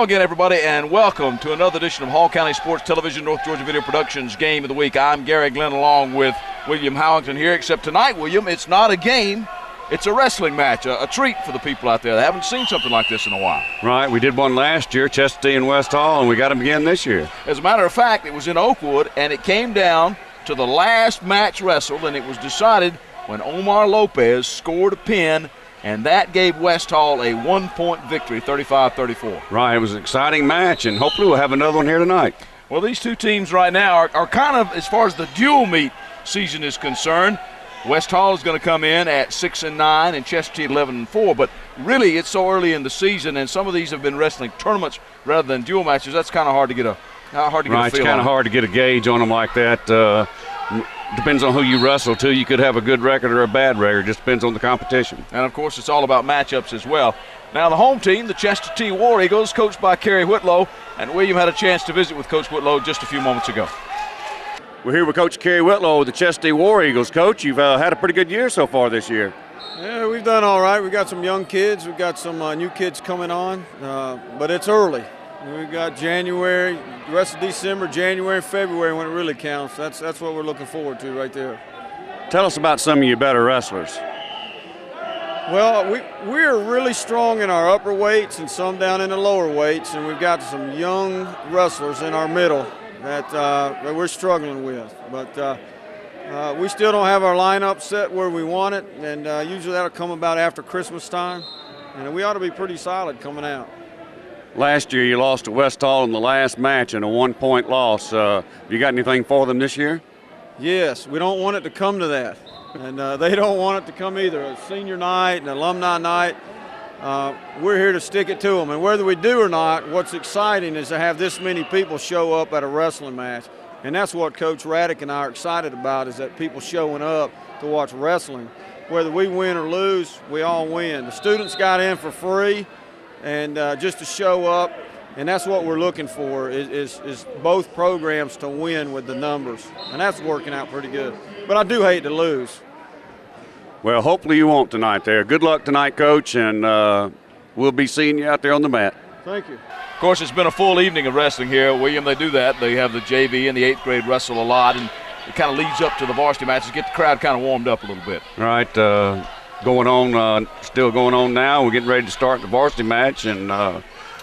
Hello again, everybody, and welcome to another edition of Hall County Sports Television, North Georgia Video Productions Game of the Week. I'm Gary Glenn along with William Howington here, except tonight, William, it's not a game. It's a wrestling match, a treat for the people out there. They haven't seen something like this in a while. Right, we did one last year, Chestatee and West Hall, and we got them again this year. As a matter of fact, it was in Oakwood, and it came down to the last match wrestled, and it was decided when Omar Lopez scored a pin, and that gave West Hall a 1-point victory, 35-34. Right, it was an exciting match, and hopefully we'll have another one here tonight. Well, these two teams right now are kind of, as far as the dual meet season is concerned, West Hall is going to come in at 6-9 and Chestatee 11-4, but really it's so early in the season, and some of these have been wrestling tournaments rather than dual matches. That's kind of hard to get a feel on. It's kind of hard to get a gauge on them like that. Depends on who you wrestle to. You could have a good record or a bad record. Just depends on the competition. And of course, it's all about matchups as well. Now, the home team, the Chestatee War Eagles, coached by Kerry Whitlow, and William had a chance to visit with Coach Whitlow just a few moments ago. We're here with Coach Kerry Whitlow with the Chestatee War Eagles. Coach, you've had a pretty good year so far this year. Yeah, we've done all right. We've got some young kids. We've got some new kids coming on, but it's early. We've got January, the rest of December, January, February when it really counts. That's what we're looking forward to right there. Tell us about some of your better wrestlers. Well, we're really strong in our upper weights and some down in the lower weights, and we've got some young wrestlers in our middle that we're struggling with. But we still don't have our lineup set where we want it, and usually that'll come about after Christmas time, and we ought to be pretty solid coming out. Last year you lost to West Hall in the last match in a 1-point loss. Have you got anything for them this year? Yes, we don't want it to come to that, and they don't want it to come either. A senior night and alumni night, we're here to stick it to them. And whether we do or not, what's exciting is to have this many people show up at a wrestling match. And that's what Coach Raddick and I are excited about, is that people showing up to watch wrestling. Whether we win or lose, we all win. The students got in for free, and just to show up, and that's what we're looking for, is both programs to win with the numbers. And that's working out pretty good. But I do hate to lose. Well, hopefully you won't tonight there. Good luck tonight, Coach, and we'll be seeing you out there on the mat. Thank you. Of course, it's been a full evening of wrestling here. William, they do that. They have the JV and the 8th grade wrestle a lot, and it kind of leads up to the varsity matches, get the crowd kind of warmed up a little bit. Right, going on, still going on now. We're getting ready to start the varsity match, and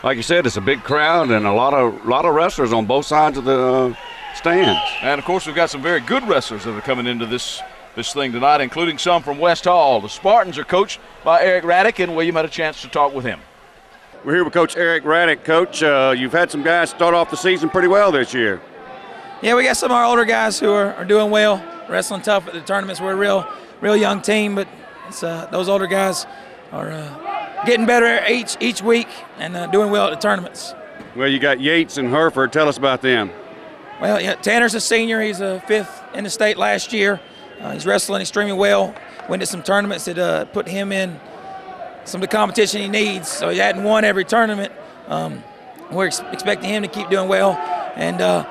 like you said, it's a big crowd and a lot of wrestlers on both sides of the stands. And of course, we've got some very good wrestlers that are coming into this thing tonight, including some from West Hall. The Spartans are coached by Eric Raddick, and William had a chance to talk with him. We're here with Coach Eric Raddick. Coach, you've had some guys start off the season pretty well this year. Yeah, we got some of our older guys who are doing well, wrestling tough at the tournaments. We're a real young team, but it's, those older guys are getting better each week and doing well at the tournaments. Well, you got Yates and Hereford. Tell us about them. Well, yeah, Tanner's a senior. He's a 5th in the state last year. He's wrestling extremely well. Went to some tournaments that put him in some of the competition he needs. So he hadn't won every tournament. We're expecting him to keep doing well. And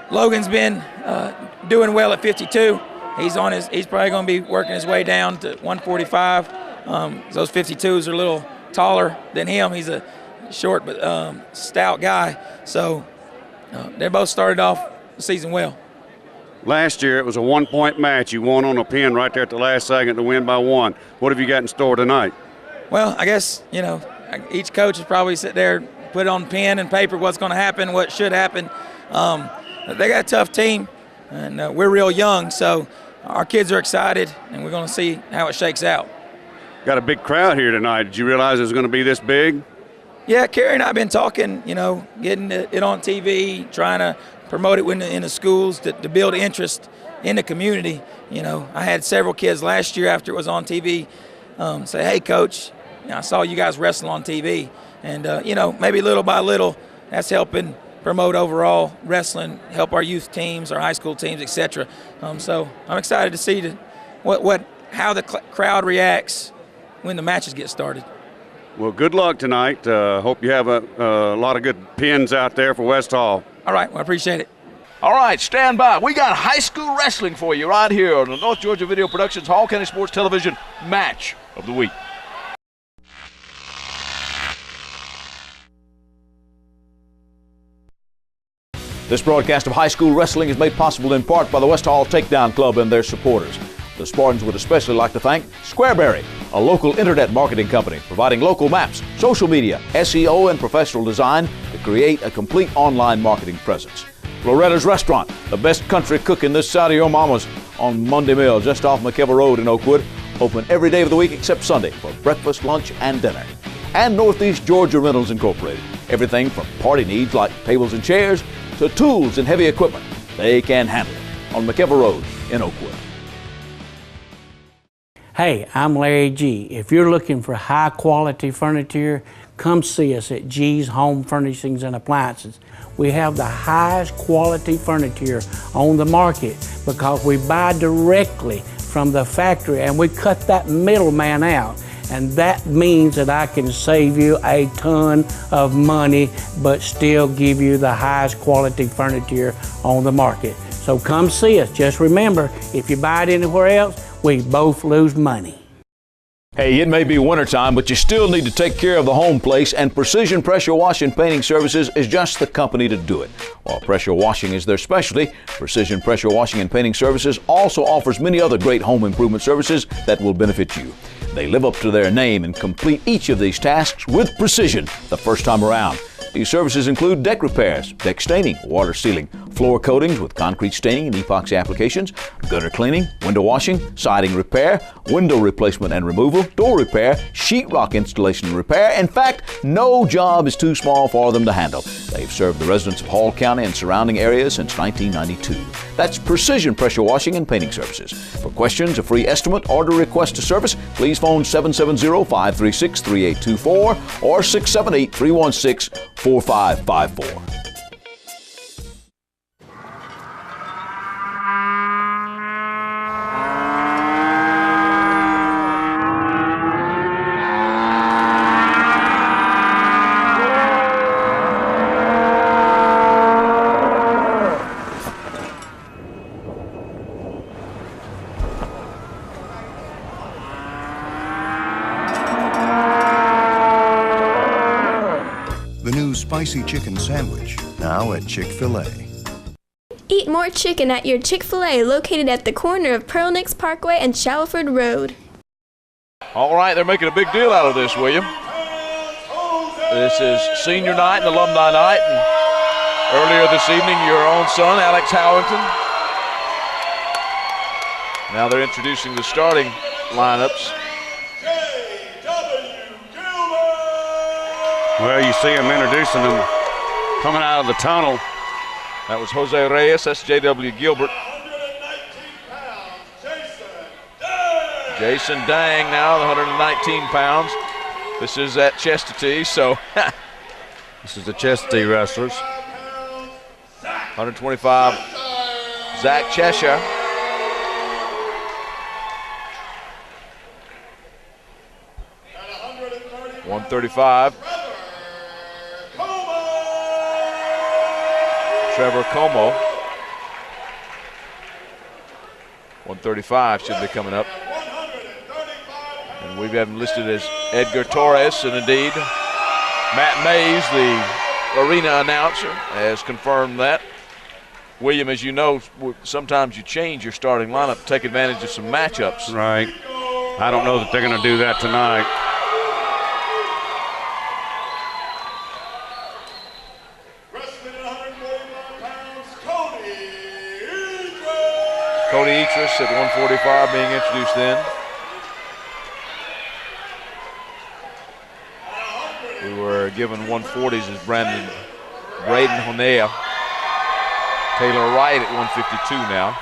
Logan's been doing well at 52. He's probably going to be working his way down to 145. Those 52s are a little taller than him. He's a short but stout guy. So they both started off the season well. Last year it was a 1-point match. You won on a pin right there at the last second to win by 1. What have you got in store tonight? Well, I guess, each coach has probably sit there, put on pen and paper what's going to happen, what should happen. They got a tough team, and we're real young, so our kids are excited, and we're going to see how it shakes out. Got a big crowd here tonight. Did you realize it was going to be this big? Yeah, Kerry and I have been talking, getting it on TV, trying to promote it in the schools to build interest in the community. I had several kids last year after it was on TV say, hey, Coach, I saw you guys wrestle on TV. And, maybe little by little, that's helping promote overall wrestling, help our youth teams, our high school teams, etc. So I'm excited to see how the crowd reacts when the matches get started. Well, good luck tonight. Hope you have a lot of good pins out there for West Hall. All right, well, I appreciate it. All right, stand by. We got high school wrestling for you right here on the North Georgia Video Productions Hall County Sports Television Match of the Week. This broadcast of high school wrestling is made possible in part by the West Hall Takedown Club and their supporters. The Spartans would especially like to thank Squareberry, a local internet marketing company providing local maps, social media, SEO, and professional design to create a complete online marketing presence. Loretta's Restaurant, the best country cooking this side of your mama's, on Monday Mill, just off McKelvey Road in Oakwood. Open every day of the week except Sunday for breakfast, lunch, and dinner. And Northeast Georgia Rentals Incorporated. Everything from party needs like tables and chairs to tools and heavy equipment. They can handle it on McKelvey Road in Oakwood. Hey, I'm Larry G. If you're looking for high quality furniture, come see us at G's Home Furnishings and Appliances. We have the highest quality furniture on the market because we buy directly from the factory and we cut that middleman out. And that means that I can save you a ton of money but still give you the highest quality furniture on the market. So come see us. Just remember, if you buy it anywhere else, we both lose money. Hey, it may be wintertime, but you still need to take care of the home place, and Precision Pressure Wash and Painting Services is just the company to do it. While pressure washing is their specialty, Precision Pressure Washing and Painting Services also offers many other great home improvement services that will benefit you. They live up to their name and complete each of these tasks with precision the first time around. These services include deck repairs, deck staining, water sealing, floor coatings with concrete staining and epoxy applications, gutter cleaning, window washing, siding repair, window replacement and removal, door repair, sheetrock installation and repair. In fact, no job is too small for them to handle. They've served the residents of Hall County and surrounding areas since 1992. That's Precision Pressure Washing and Painting Services. For questions, a free estimate, or to request a service, please phone 770-536-3824 or 678-316-4554. The new spicy chicken sandwich, now at Chick-fil-A. Eat more chicken at your Chick-fil-A located at the corner of Pearl Nicks Parkway and Shallowford Road. All right, they're making a big deal out of this, William. This is senior night and alumni night. And earlier this evening, your own son, Alex Howington. Now they're introducing the starting lineups. Well, you see them introducing them coming out of the tunnel. That was Jose Reyes, that's J.W. Gilbert. Jason Dang now, the 119 pounds. This is at Chestatee, so. This is the Chestatee wrestlers. 125, Zach Cheshire. $135. Trevor Como. 135 should be coming up. And we have him listed as Edgar Torres, and indeed Matt Mays, the arena announcer, has confirmed that. William, as you know, sometimes you change your starting lineup to take advantage of some matchups. Right. I don't know that they're going to do that tonight. Cody Etris at 145 being introduced then. We were given 140s as Braden Honea. Taylor Wright at 152 now.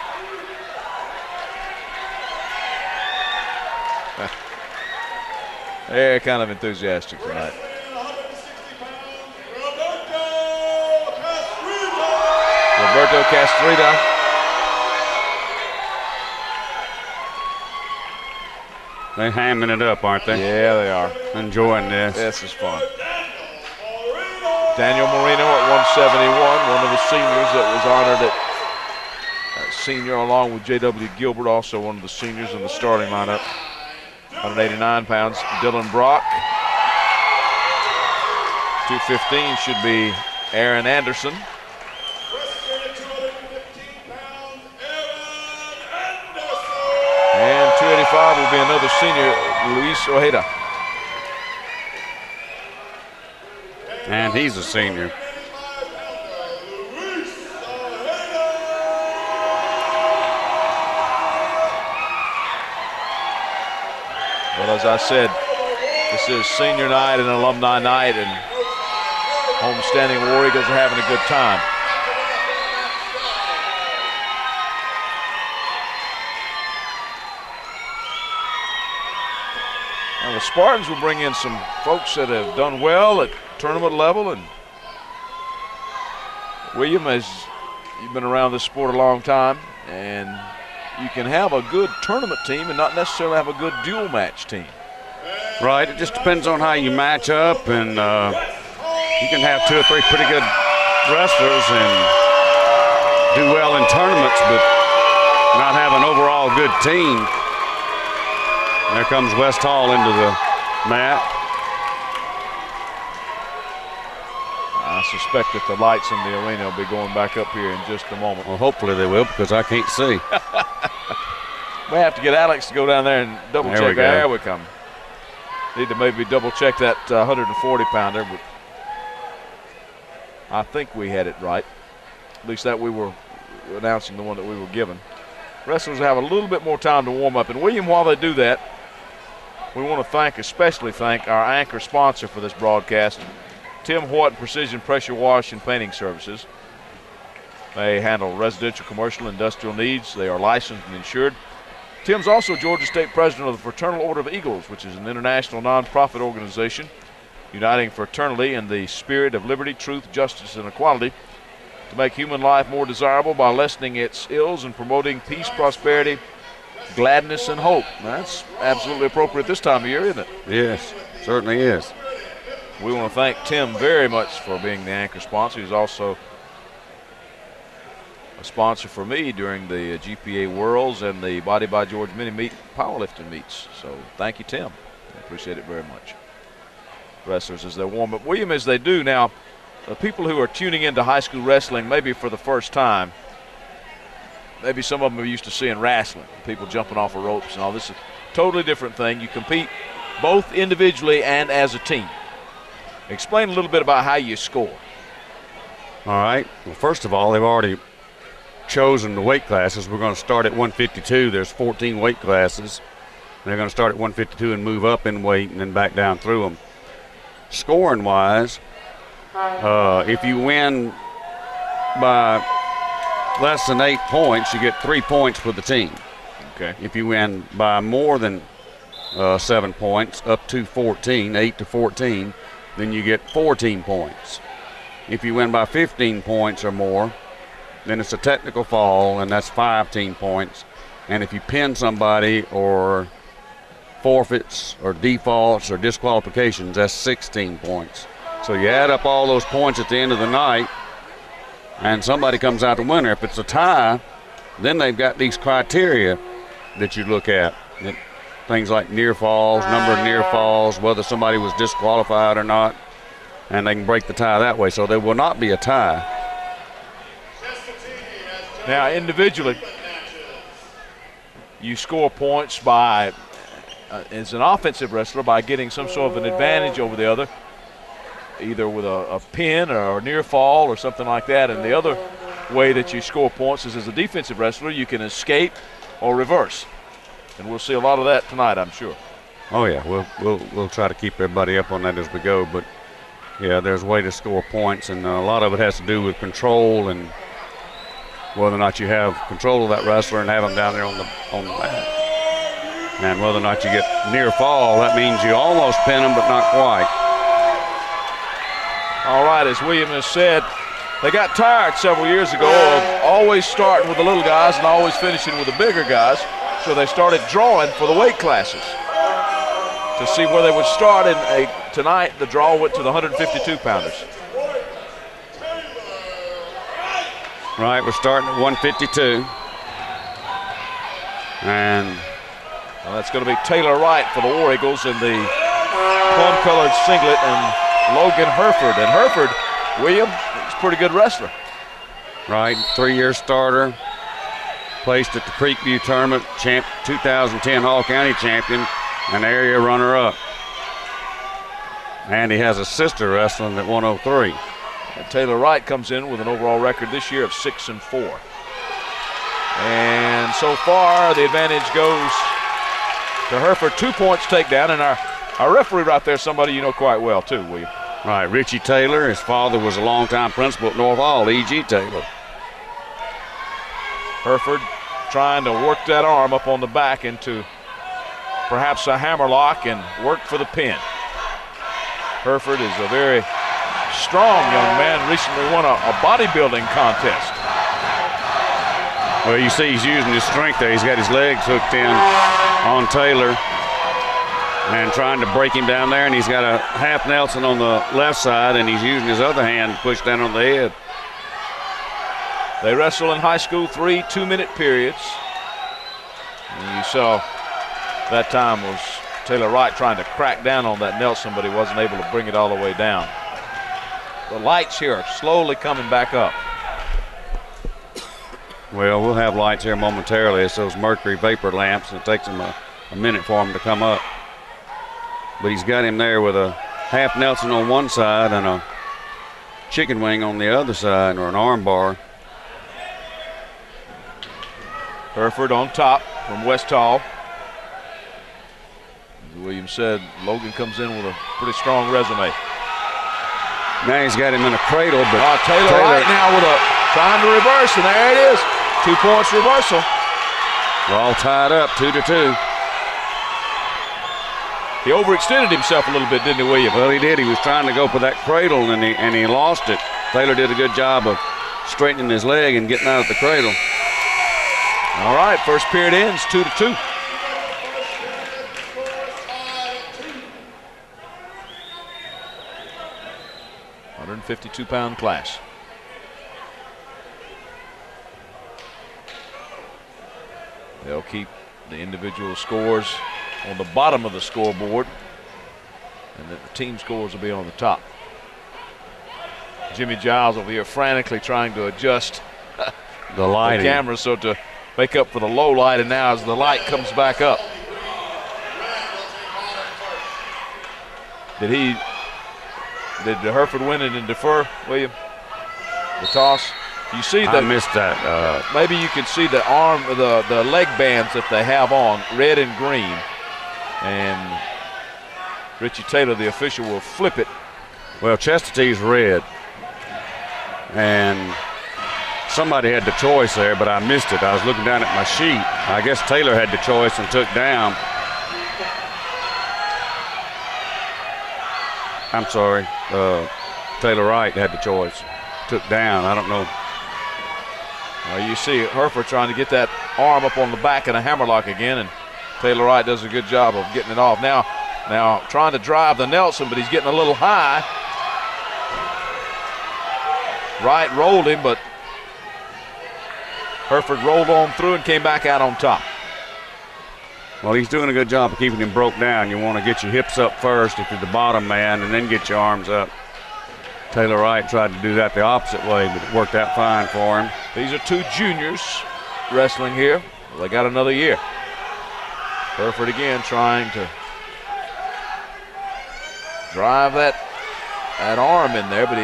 They're kind of enthusiastic tonight. Roberto Castrita. They're hamming it up, aren't they? Yeah, they are. Enjoying this. This is fun. Daniel Marino at 171, one of the seniors that was honored at senior along with J.W. Gilbert, also one of the seniors in the starting lineup. 189 pounds, Dylan Brock. 215 should be Aaron Anderson. will be another senior, Luis Ojeda. And he's a senior. Well, as I said, this is senior night and alumni night, and homestanding War Eagles are having a good time. Now the Spartans will bring in some folks that have done well at tournament level, and William, you've been around this sport a long time, and you can have a good tournament team and not necessarily have a good dual match team. Right, it just depends on how you match up, and you can have 2 or 3 pretty good wrestlers and do well in tournaments, but not have an overall good team. There comes West Hall into the mat. I suspect that the lights in the arena will be going back up here in just a moment. Well, hopefully they will, because I can't see. We have to get Alex to go down there and double check. There we come. Need to maybe double check that 140-pounder, but I think we had it right. At least that we were announcing the one that we were given. Wrestlers have a little bit more time to warm up. And William, while they do that, we want to especially thank our anchor sponsor for this broadcast, Tim Hoyt Precision Pressure Wash and Painting Services. They handle residential, commercial, industrial needs. They are licensed and insured. Tim's also Georgia State President of the Fraternal Order of Eagles, which is an international nonprofit organization uniting fraternity in the spirit of liberty, truth, justice, and equality to make human life more desirable by lessening its ills and promoting peace, prosperity, gladness, and hope. That's absolutely appropriate this time of year, isn't it? Yes, certainly is. We want to thank Tim very much for being the anchor sponsor. He's also a sponsor for me during the GPA Worlds and the Body by George mini meet powerlifting meets. So thank you, Tim. I appreciate it very much. Wrestlers as they warm up. William, as they do now, the people who are tuning into high school wrestling maybe for the first time, maybe some of them are used to seeing wrestling, people jumping off of ropes and all. This is a totally different thing. You compete both individually and as a team. Explain a little bit about how you score. All right. Well, first of all, they've already chosen the weight classes. We're going to start at 152. There's 14 weight classes. They're going to start at 152 and move up in weight and then back down through them. Scoring wise, if you win by less than 8 points, you get 3 points for the team. Okay. If you win by more than 7 points, up to 14, 8 to 14, then you get 14 points. If you win by 15 points or more, then it's a technical fall, and that's 15 points. And if you pin somebody or forfeits or defaults or disqualifications, that's 16 points. So you add up all those points at the end of the night, and somebody comes out the winner. If it's a tie, then they've got these criteria that you look at. Things like near falls, number of near falls, whether somebody was disqualified or not, and they can break the tie that way. So there will not be a tie. Now, individually, you score points by, as an offensive wrestler, by getting some sort of an advantage over the other, either with a pin or a near fall or something like that. And the other way that you score points is as a defensive wrestler, you can escape or reverse. And we'll see a lot of that tonight, I'm sure. Oh yeah, we'll try to keep everybody up on that as we go. But yeah, there's a way to score points, and a lot of it has to do with control and whether or not you have control of that wrestler and have them down there on the mat. And whether or not you get near fall, that means you almost pin them, but not quite. All right, as William has said, they got tired several years ago of always starting with the little guys and always finishing with the bigger guys. So they started drawing for the weight classes to see where they would start. Tonight, the draw went to the 152-pounders. Right, we're starting at 152. And well, that's going to be Taylor Wright for the War Eagles in the plum-colored singlet, and Logan Herford. And Herford, William, is a pretty good wrestler. Right, 3-year starter. placed at the Creekview Tournament, 2010 Hall County champion, and area runner-up. And he has a sister wrestling at 103. And Taylor Wright comes in with an overall record this year of 6-4. And so far, the advantage goes to Hereford. 2 points takedown, and our referee right there, somebody you know quite well too, William. Right, Richie Taylor. His father was a longtime principal at North Hall, E.G. Taylor. Hereford trying to work that arm up on the back into perhaps a hammerlock and work for the pin. Hereford is a very strong young man, recently won a bodybuilding contest. Well, you see he's using his strength there. He's got his legs hooked in on Taylor and trying to break him down there, and he's got a half Nelson on the left side, and he's using his other hand to push down on the head. They wrestle in high school 3 2-minute periods. And you saw that time was Taylor Wright trying to crack down on that Nelson, but he wasn't able to bring it all the way down. The lights here are slowly coming back up. Well, we'll have lights here momentarily. It's those mercury vapor lamps, and it takes them a minute for them to come up. But he's got him there with a half Nelson on one side and a chicken wing on the other side, or an arm bar. Hereford on top from West Hall. As Williams said, Logan comes in with a pretty strong resume. Now he's got him in a cradle, but Taylor right now with trying to reverse, and there it is. 2 points reversal. We're all tied up, 2-2. He overextended himself a little bit, didn't he, William? Well, he did. He was trying to go for that cradle, and he lost it. Taylor did a good job of straightening his leg and getting out of the cradle. All right, first period ends 2-2. £152 class. They'll keep the individual scores on the bottom of the scoreboard, and the team scores will be on the top. Jimmy Giles over here frantically trying to adjust the lighting, the camera so to make up for the low light, and now as the light comes back up. Did Hereford win it and defer, William? The toss? You see that? I missed that. Maybe you can see the arm, the leg bands that they have on, red and green. And Richie Taylor, the official, will flip it. Well, Chesterton's red. And somebody had the choice there, but I missed it. I was looking down at my sheet. I guess Taylor had the choice and took down. I'm sorry. Taylor Wright had the choice. Took down. I don't know. You see Hereford trying to get that arm up on the back in a hammerlock again, and Taylor Wright does a good job of getting it off. Now trying to drive the Nelson, but he's getting a little high. Wright rolled him, but Hereford rolled on through and came back out on top. Well, he's doing a good job of keeping him broke down. You want to get your hips up first if you're the bottom man, and then get your arms up. Taylor Wright tried to do that the opposite way, but it worked out fine for him. These are 2 juniors wrestling here. Well, they got another year. Hereford again trying to drive that arm in there, but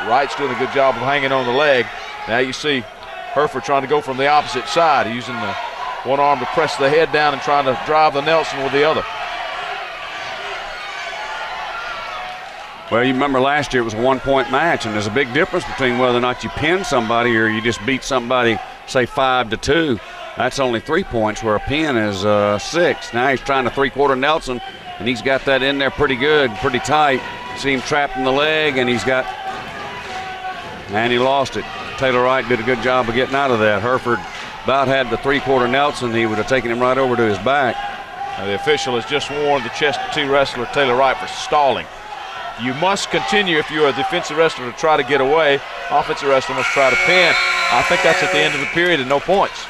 Wright's doing a good job of hanging on the leg. Now you see Hereford trying to go from the opposite side, using the one arm to press the head down and trying to drive the Nelson with the other. Well, you remember last year it was a 1-point match, and there's a big difference between whether or not you pin somebody or you just beat somebody, say 5-2. That's only 3 points, where a pin is 6. Now he's trying to 3/4 Nelson, and he's got that in there pretty good, pretty tight. See him trapped in the leg, and he lost it. Taylor Wright did a good job of getting out of that. Hereford about had the 3/4 Nelson. He would have taken him right over to his back. Now the official has just warned the Chestatee wrestler Taylor Wright for stalling. You must continue if you're a defensive wrestler to try to get away. Offensive wrestler must try to pin. I think that's at the end of the period and no points.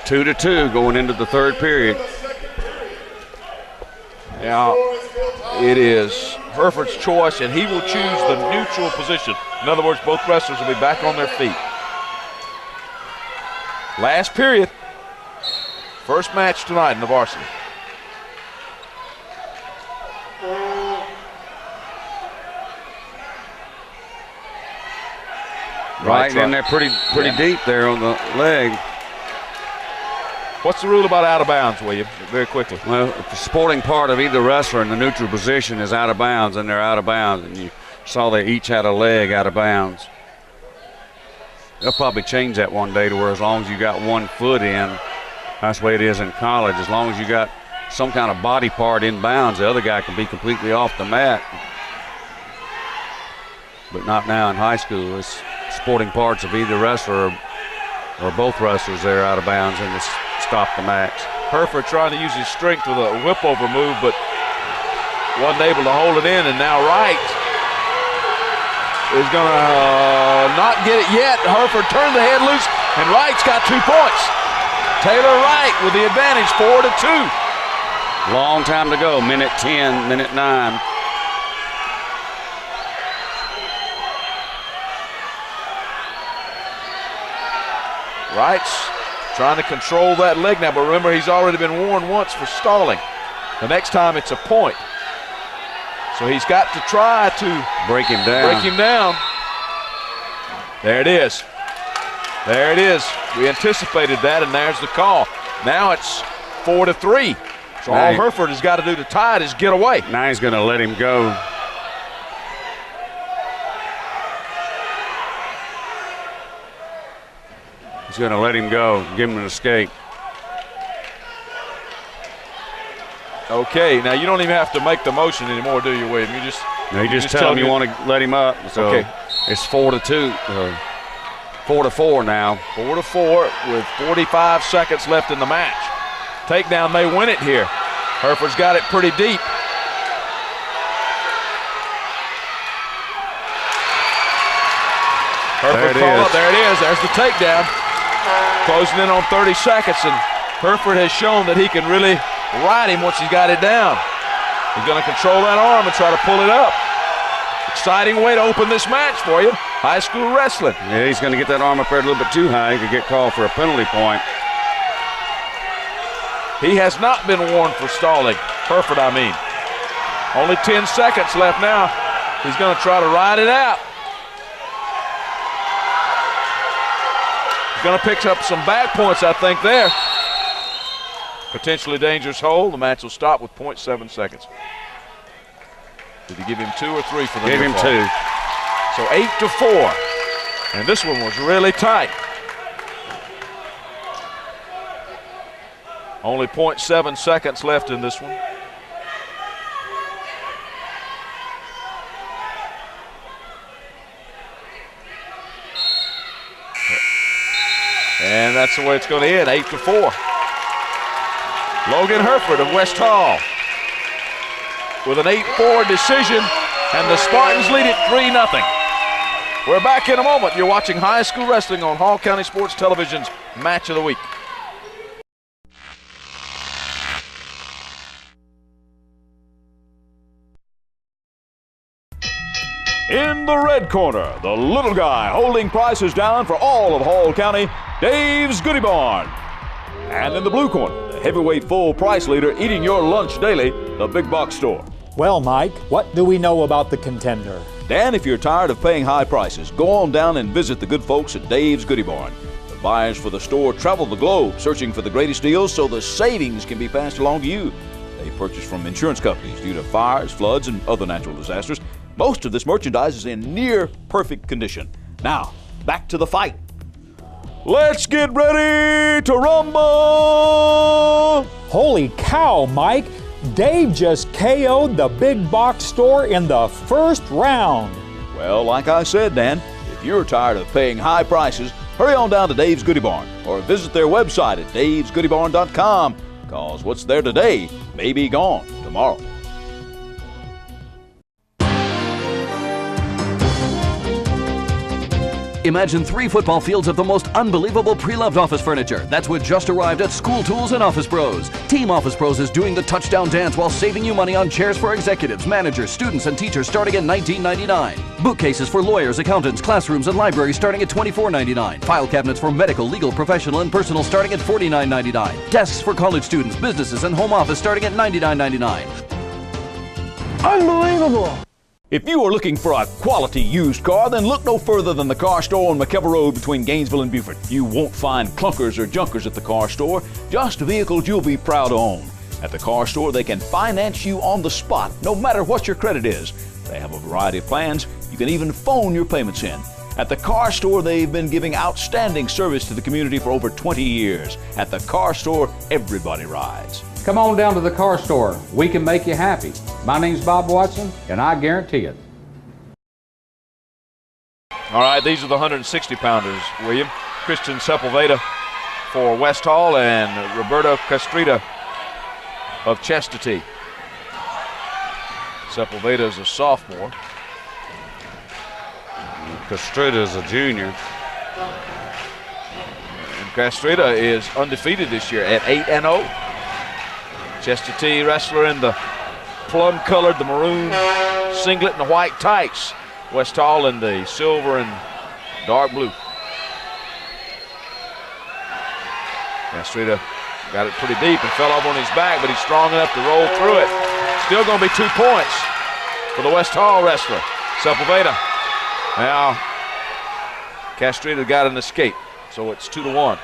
2-2 going into the third period. Now it is Hereford's choice, and he will choose the neutral position. In other words, both wrestlers will be back on their feet. Last period. First match tonight in the varsity. Right in there pretty deep there on the leg. What's the rule about out of bounds, William? Very quickly. Well, if the supporting part of either wrestler in the neutral position is out of bounds, then they're out of bounds. And you saw they each had a leg out of bounds. They'll probably change that one day to where as long as you got 1 foot in, that's the way it is in college. As long as you got some kind of body part in bounds, the other guy can be completely off the mat. But not now in high school. It's supporting parts of either wrestler or both wrestlers there out of bounds and just stop the match. Herford trying to use his strength with a whip over move, but wasn't able to hold it in, and now Wright is going to not get it yet. Herford turned the head loose, and Wright's got 2 points. Taylor Wright with the advantage, 4-2. Long time to go, minute 10, minute 9. Wright's trying to control that leg now, but remember he's already been warned once for stalling. The next time it's a point. So he's got to try to break him down. There it is. There it is. We anticipated that, and there's the call. Now it's 4-3. So all Herford has got to do to tie it is get away. Now he's going to let him go. He's going to let him go, give him an escape. Okay, now you don't even have to make the motion anymore, do you, William? You just tell him you want to let him up. So okay. It's 4-2, 4-4 now. 4-4 with 45 seconds left in the match. Takedown may win it here. Herford's got it pretty deep. Herford called up. There it is. There's the takedown. Closing in on 30 seconds, and Herford has shown that he can really ride him once he's got it down. He's going to control that arm and try to pull it up. Exciting way to open this match for you. High school wrestling. Yeah, he's going to get that arm up there a little bit too high. He could get called for a penalty point. He has not been warned for stalling. Herford, I mean. Only 10 seconds left now. He's going to try to ride it out. Going to pick up some back points, I think, there. Potentially dangerous hold. The match will stop with 0.7 seconds. Did he give him 2 or 3 for the Gave him 2. So 8-4. And this one was really tight. Only 0.7 seconds left in this one. And that's the way it's going to end, 8-4. Logan Herford of West Hall with an 8-4 decision, and the Spartans lead it 3-0. We're back in a moment. You're watching high school wrestling on Hall County Sports Television's Match of the Week. In the red corner, the little guy holding prices down for all of Hall County, Dave's Goody Barn. And in the blue corner, the heavyweight full price leader eating your lunch daily, the Big Box Store. Well, Mike, what do we know about the contender? Dan, if you're tired of paying high prices, go on down and visit the good folks at Dave's Goody Barn. The buyers for the store travel the globe searching for the greatest deals so the savings can be passed along to you. They purchase from insurance companies due to fires, floods, and other natural disasters. Most of this merchandise is in near perfect condition. Now, back to the fight. Let's get ready to rumble! Holy cow, Mike! Dave just KO'd the Big Box Store in the first round. Well, like I said, Dan, if you're tired of paying high prices, hurry on down to Dave's Goody Barn or visit their website at davesgoodybarn.com, because what's there today may be gone tomorrow. Imagine 3 football fields of the most unbelievable pre-loved office furniture. That's what just arrived at School Tools and Office Pros. Team Office Pros is doing the touchdown dance while saving you money on chairs for executives, managers, students, and teachers starting at $19.99. Bookcases for lawyers, accountants, classrooms, and libraries starting at $24.99. File cabinets for medical, legal, professional, and personal starting at $49.99. Desks for college students, businesses, and home office starting at $99.99. Unbelievable! If you are looking for a quality used car, then look no further than the car store on McKever Road between Gainesville and Beaufort. You won't find clunkers or junkers at the car store, just vehicles you'll be proud to own. At the car store, they can finance you on the spot, no matter what your credit is. They have a variety of plans. You can even phone your payments in. At the car store, they've been giving outstanding service to the community for over 20 years. At the car store, everybody rides. Come on down to the car store. We can make you happy. My name's Bob Watson, and I guarantee it. All right, these are the 160-pounders, William. Christian Sepulveda for West Hall and Roberto Castrita of Chastity. Sepulveda is a sophomore. Castrita is a junior. And Castrita is undefeated this year at 8-0. Chastity wrestler in the plum-colored, the maroon singlet and the white tights. West Hall in the silver and dark blue. Castrita got it pretty deep and fell off on his back, but he's strong enough to roll through it. Still going to be 2 points for the West Hall wrestler, Sepulveda. Now, Castrita got an escape, so it's 2-1.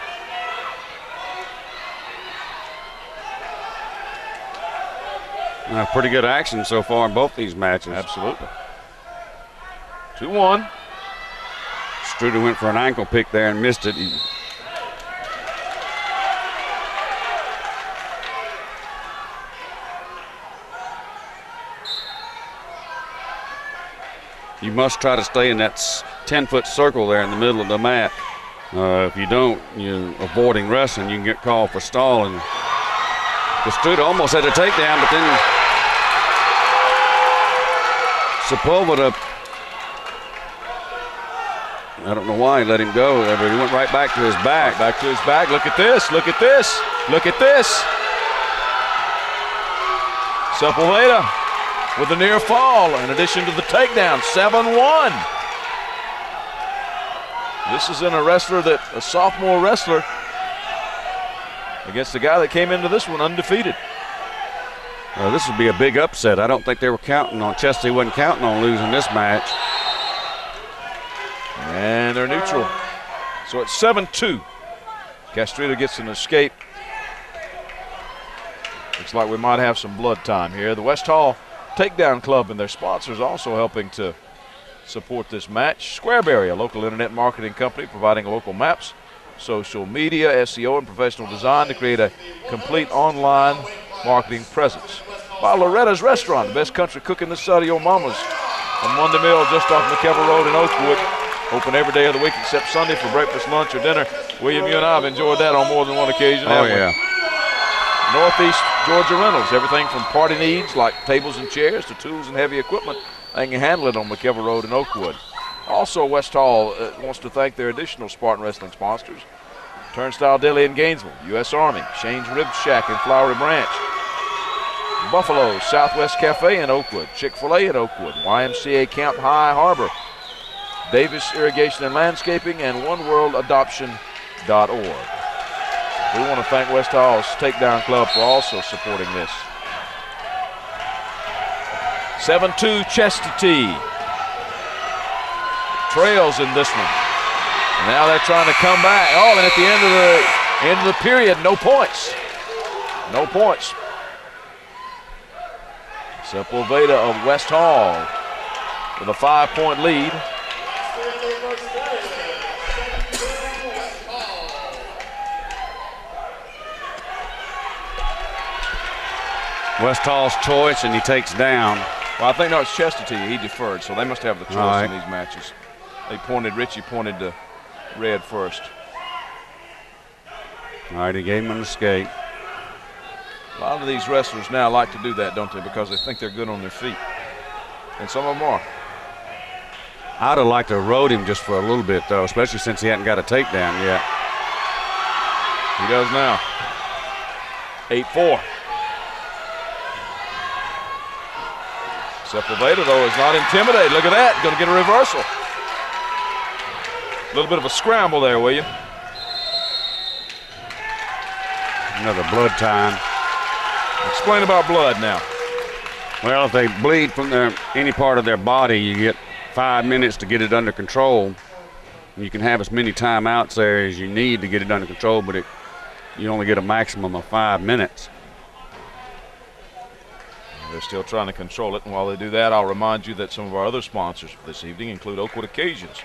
Pretty good action so far in both these matches. Absolutely. 2-1. Struder went for an ankle pick there and missed it. You must try to stay in that 10-foot circle there in the middle of the mat. If you don't, you're avoiding wrestling. You can get called for stalling. Struder almost had a takedown, but then Sepulveda, I don't know why he let him go, but he went right back to his back. Back to his back. Look at this. Look at this. Look at this. Sepulveda with a near fall in addition to the takedown. 7-1. This is in a sophomore wrestler against the guy that came into this one undefeated. This would be a big upset. I don't think they were counting on, Chastity wasn't counting on losing this match. And they're neutral. So it's 7-2. Castrita gets an escape. Looks like we might have some blood time here. The West Hall Takedown Club and their sponsors also helping to support this match. Squareberry, a local internet marketing company providing local maps, social media, SEO, and professional design to create a complete online marketing presence. By Loretta's Restaurant, the best country cook in the side of your mama's. On Monday Mill, just off McKever Road in Oakwood. Open every day of the week except Sunday for breakfast, lunch, or dinner. William, you and I have enjoyed that on more than one occasion. Oh, yeah. Northeast Georgia Rentals, everything from party needs like tables and chairs to tools and heavy equipment. They can handle it on McKever Road in Oakwood. Also, West Hall wants to thank their additional Spartan Wrestling sponsors. Turnstile Deli in Gainesville, U.S. Army, Shane's Rib Shack in Flowery Branch, Buffalo's Southwest Cafe in Oakwood, Chick-fil-A in Oakwood, YMCA Camp High Harbor, Davis Irrigation and Landscaping, and OneWorldAdoption.org. We want to thank West Hall's Takedown Club for also supporting this. 7-2 Chastity. Trails in this one. Now they're trying to come back. Oh, and at the end of the period, no points. No points. Sepulveda of West Hall with a 5-point lead. West Hall's choice, and he takes down. Well, I think no, it's Chastity. He deferred, so they must have the choice in these matches. Richie pointed to red first. All right, he gave him an escape. A lot of these wrestlers now like to do that, don't they? Because they think they're good on their feet. And some of them are. I'd have liked to have rode him just for a little bit, though, especially since he hadn't got a takedown yet. He does now. 8-4. Sepulveda, though, is not intimidated. Look at that. Going to get a reversal. A little bit of a scramble there, William. Another blood time. Explain about blood now. Well, if they bleed from any part of their body, you get 5 minutes to get it under control. You can have as many timeouts there as you need to get it under control, but you only get a maximum of 5 minutes. They're still trying to control it, and while they do that, I'll remind you that some of our other sponsors this evening include Oakwood Occasions.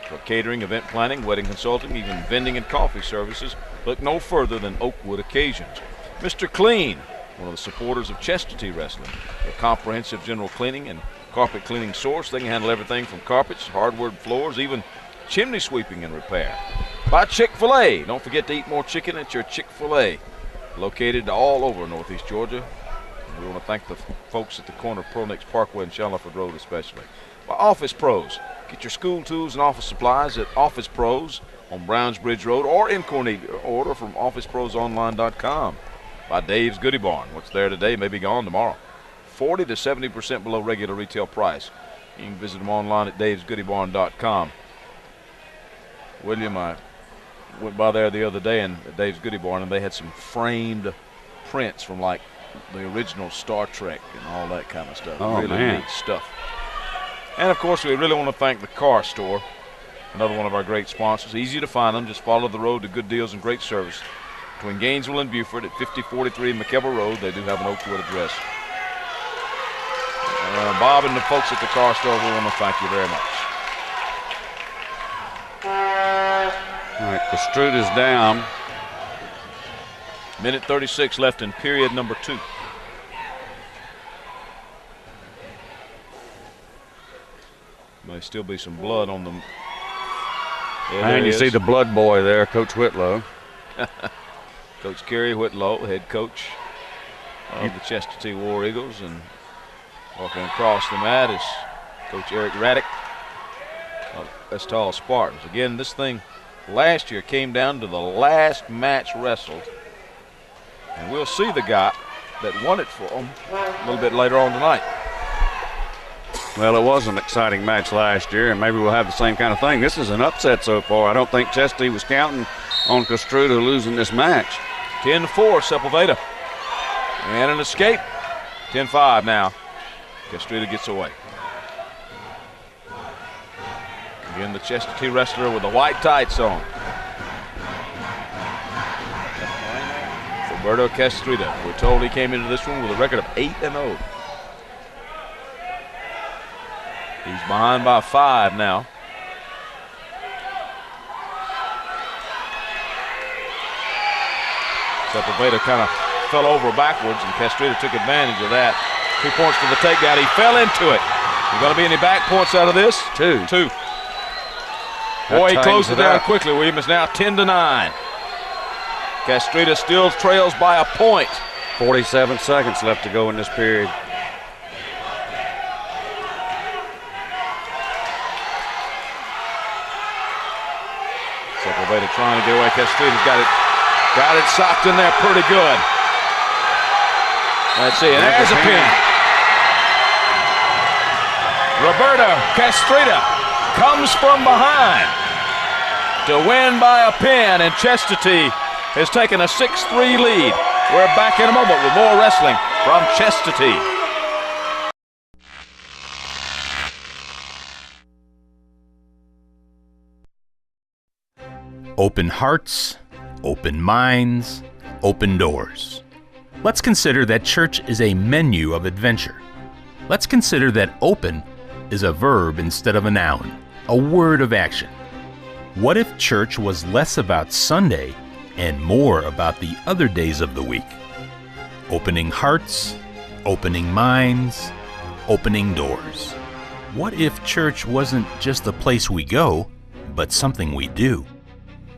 For catering, event planning, wedding consulting, even vending and coffee services, look no further than Oakwood Occasions. Mr. Clean, one of the supporters of Chestatee Wrestling, a comprehensive general cleaning and carpet cleaning source. They can handle everything from carpets, hardwood floors, even chimney sweeping and repair. By Chick-fil-A. Don't forget to eat more chicken at your Chick-fil-A, located all over Northeast Georgia. We want to thank the folks at the corner of Pearl Nicks Parkway and Shalford Road especially. By Office Pros. Get your school tools and office supplies at Office Pros on Browns Bridge Road or in Cornelia. Order from OfficeProsOnline.com. By Dave's Goodie Barn. What's there today may be gone tomorrow. 40 to 70% below regular retail price. You can visit them online at davesgoodiebarn.com. William, I went by there the other day and at Dave's Goodie Barn, and they had some framed prints from like the original Star Trek and all that kind of stuff. Oh, really man. neat stuff. And of course, we really want to thank the Car Store, another one of our great sponsors. Easy to find them. Just follow the road to good deals and great service. Between Gainesville and Beaufort at 5043 McKelvey Road, they do have an Oakwood address. Bob and the folks at the Car Store, we want to thank you very much. All right, Kostruda's down. Minute 36 left in period number 2. May still be some blood on them. And you see the blood boy there, Coach Whitlow. Coach Kerry Whitlow, head coach of the Chestatee War Eagles, and walking across the mat is Coach Eric Raddick of West Hall Spartans. Again, this thing last year came down to the last match wrestled, and we'll see the guy that won it for them a little bit later on tonight. Well, it was an exciting match last year, and maybe we'll have the same kind of thing. This is an upset so far. I don't think Chestatee was counting on Kostruda losing this match. 10-4, Sepulveda. And an escape. 10-5 now. Kostruda gets away. Again, the Chestatee wrestler with the white tights on. Roberto Kostruda. We're told he came into this one with a record of 8-0. He's behind by 5 now. Sepulveda kind of fell over backwards, and Kostruda took advantage of that. 2 points for the takedown. He fell into it. Is going to be any back points out of this? 2. Boy, he closed it down quickly, William. It's now 10-9. Kostruda still trails by a point. 47 seconds left to go in this period. Sepulveda trying to get away. Kostruda's got it socked in there pretty good. Let's see, and there's a pin. Roberto Kostruda comes from behind to win by a pin, and Chestatee has taken a 6-3 lead. We're back in a moment with more wrestling from Chestatee. Open hearts, open minds, open doors. Let's consider that church is a menu of adventure. Let's consider that open is a verb instead of a noun, a word of action. What if church was less about Sunday and more about the other days of the week? Opening hearts, opening minds, opening doors. What if church wasn't just a place we go, but something we do?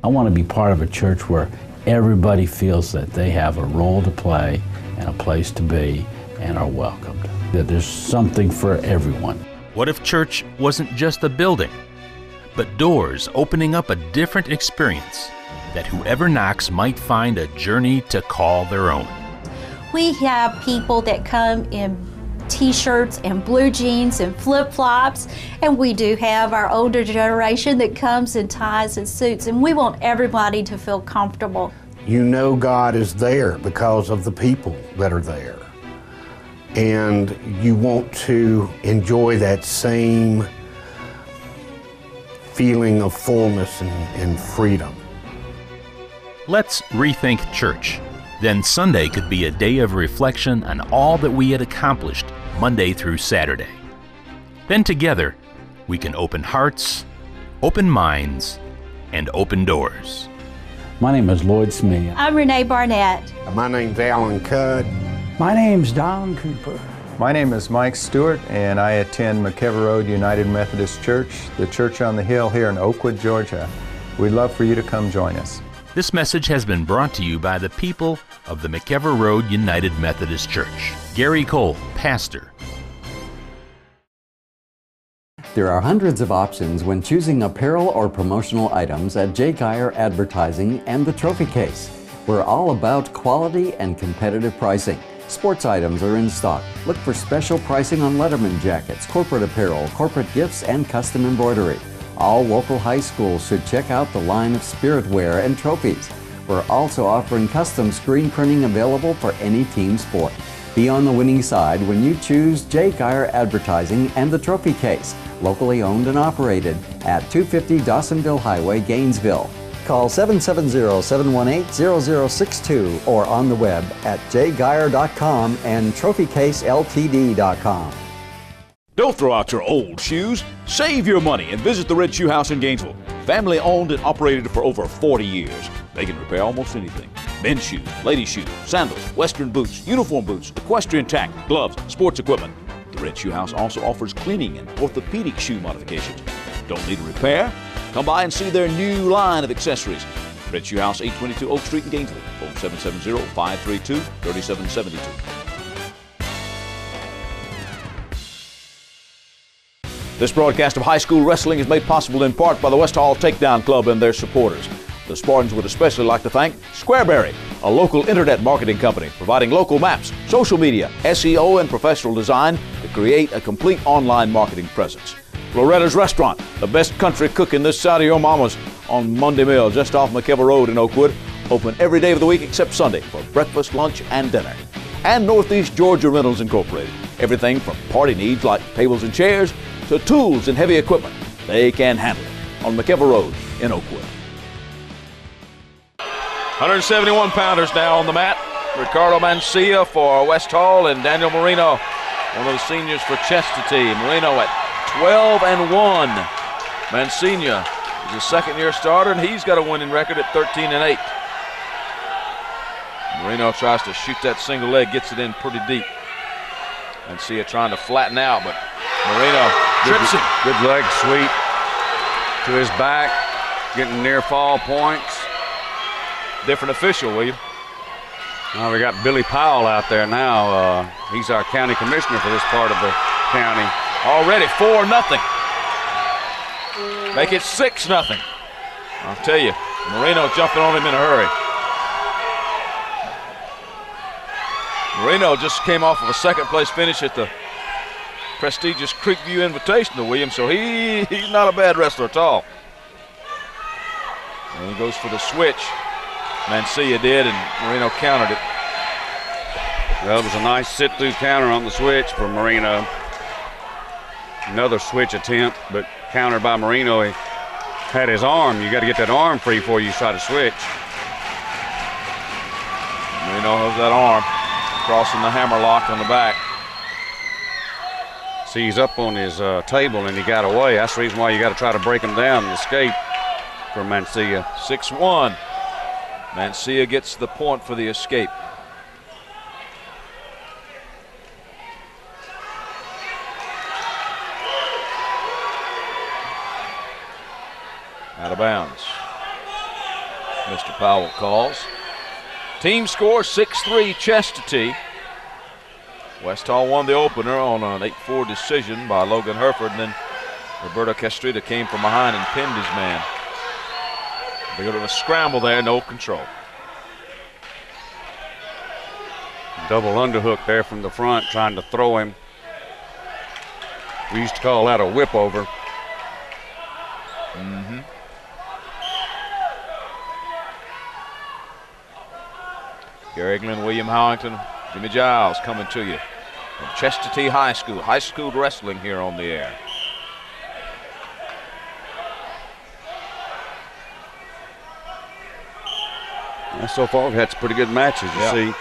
I want to be part of a church where everybody feels that they have a role to play and a place to be and are welcomed. That there's something for everyone. What if church wasn't just a building, but doors opening up a different experience that whoever knocks might find a journey to call their own? We have people that come in t-shirts and blue jeans and flip-flops, and we do have our older generation that comes in ties and suits, and we want everybody to feel comfortable. You know God is there because of the people that are there, and you want to enjoy that same feeling of fullness and freedom. Let's rethink church. Then Sunday could be a day of reflection on all that we had accomplished Monday through Saturday. Then together, we can open hearts, open minds, and open doors. My name is Lloyd Smith. I'm Renee Barnett. My name's Alan Cudd. My name's Don Cooper. My name is Mike Stewart, and I attend McKever Road United Methodist Church, the church on the hill here in Oakwood, Georgia. We'd love for you to come join us. This message has been brought to you by the people of the McKever Road United Methodist Church. Gary Cole, pastor. There are hundreds of options when choosing apparel or promotional items at J. Geyer Advertising and the Trophy Case. We're all about quality and competitive pricing. Sports items are in stock. Look for special pricing on Letterman jackets, corporate apparel, corporate gifts, and custom embroidery. All local high schools should check out the line of spirit wear and trophies. We're also offering custom screen printing available for any team sport. Be on the winning side when you choose J. Geyer Advertising and the Trophy Case, locally owned and operated at 250 Dawsonville Highway, Gainesville. Call 770-718-0062 or on the web at jgeyer.com and trophycaseltd.com. Don't throw out your old shoes. Save your money and visit the Red Shoe House in Gainesville. Family owned and operated for over 40 years. They can repair almost anything. Men's shoes, ladies' shoes, sandals, western boots, uniform boots, equestrian tack, gloves, sports equipment. The Red Shoe House also offers cleaning and orthopedic shoe modifications. Don't need a repair? Come by and see their new line of accessories. Red Shoe House, 822 Oak Street in Gainesville. Phone 770-532-3772. This broadcast of high school wrestling is made possible in part by the West Hall Takedown Club and their supporters. The Spartans would especially like to thank Squareberry, a local internet marketing company providing local maps, social media, SEO, and professional design to create a complete online marketing presence. Loretta's Restaurant, the best country cooking this side of your mama's on Monday Mill, just off McKever Road in Oakwood. Open every day of the week except Sunday for breakfast, lunch, and dinner. And Northeast Georgia Rentals Incorporated. Everything from party needs like tables and chairs to tools and heavy equipment. They can handle it on McKever Road in Oakwood. 171 pounders now on the mat. Ricardo Mancia for West Hall and Daniel Marino, one of the seniors for Chestatee. Marino at 12-1. Mancina is a second-year starter, and he's got a winning record at 13-8. Marino tries to shoot that single leg, gets it in pretty deep. Mancia trying to flatten out, but Marino trips him. Good leg sweep to his back, getting near fall points. Different official, William. Well, we got Billy Powell out there now. He's our county commissioner for this part of the county. Already 4-0. Make it 6-0. I'll tell you, Marino jumping on him in a hurry. Marino just came off of a second-place finish at the prestigious Creekview Invitational, William, so he's not a bad wrestler at all. And he goes for the switch. Mancia did, and Marino countered it. Well, it was a nice sit-through counter on the switch for Marino. Another switch attempt, but countered by Marino. He had his arm. You got to get that arm free before you try to switch. Marino has that arm, crossing the hammer lock on the back. See, he's up on his table, and he got away. That's the reason why you got to try to break him down and escape for Mancia. 6-1. Mancia gets the point for the escape. Out of bounds. Mr. Powell calls. Team score 6-3 Chestatee. West Hall won the opener on an 8-4 decision by Logan Herford, and then Roberto Castrita came from behind and pinned his man. They go to a scramble there, no control. Double underhook there from the front, trying to throw him. We used to call that a whip over. Mm-hmm. Gary Glenn, William Howington, Jimmy Giles coming to you from Chestatee High School. High school wrestling here on the air. And so far, we've had some pretty good matches. You see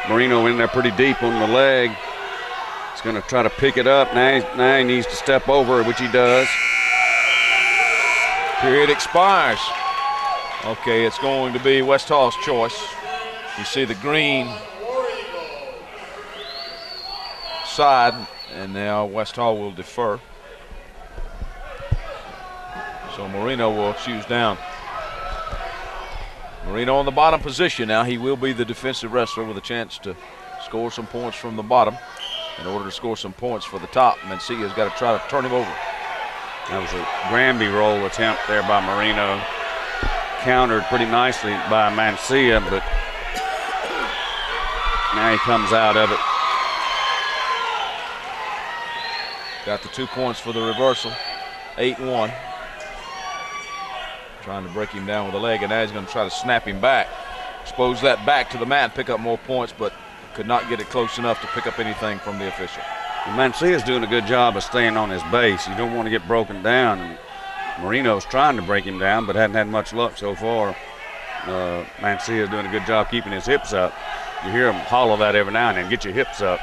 Marino in there pretty deep on the leg. He's going to try to pick it up. Now he needs to step over, which he does. Period expires. Okay, it's going to be West Hall's choice. You see the green side, and now West Hall will defer. So Marino will choose down. Marino on the bottom position now. He will be the defensive wrestler with a chance to score some points from the bottom. In order to score some points for the top, Mencia's got to try to turn him over. That was a Granby roll attempt there by Marino. Countered pretty nicely by Mencia, but now he comes out of it. Got the 2 points for the reversal. 8-1. Trying to break him down with a leg, and now he's going to try to snap him back. Expose that back to the mat, pick up more points, but could not get it close enough to pick up anything from the official. Mencia's doing a good job of staying on his base. You don't want to get broken down. And Marino's trying to break him down, but hadn't had much luck so far. Mencia's doing a good job keeping his hips up. You hear him hollow that every now and then. Get your hips up.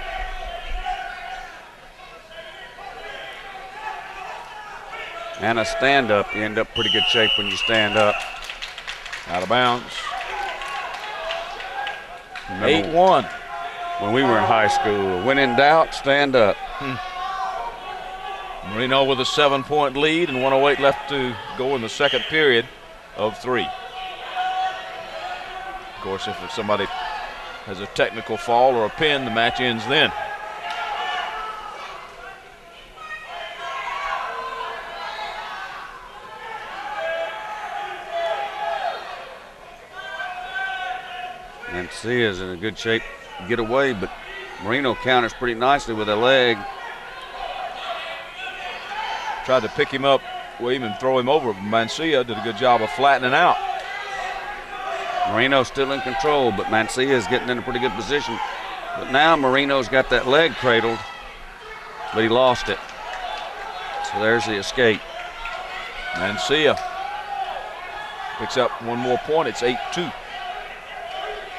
And a stand-up. You end up pretty good shape when you stand up. Out of bounds. 8-1. When we were in high school, when in doubt, stand up. Marino with a 7-point lead and 1:08 left to go in the second period of 3. Of course, if somebody has a technical fall or a pin, the match ends then. Mencia's in a good shape to get away, but Marino counters pretty nicely with a leg. Tried to pick him up, William, and throw him over. Mencia did a good job of flattening out. Marino's still in control, but Mencia's getting in a pretty good position. But now Marino's got that leg cradled, but he lost it. So there's the escape. Mencia picks up one more point. It's 8-2.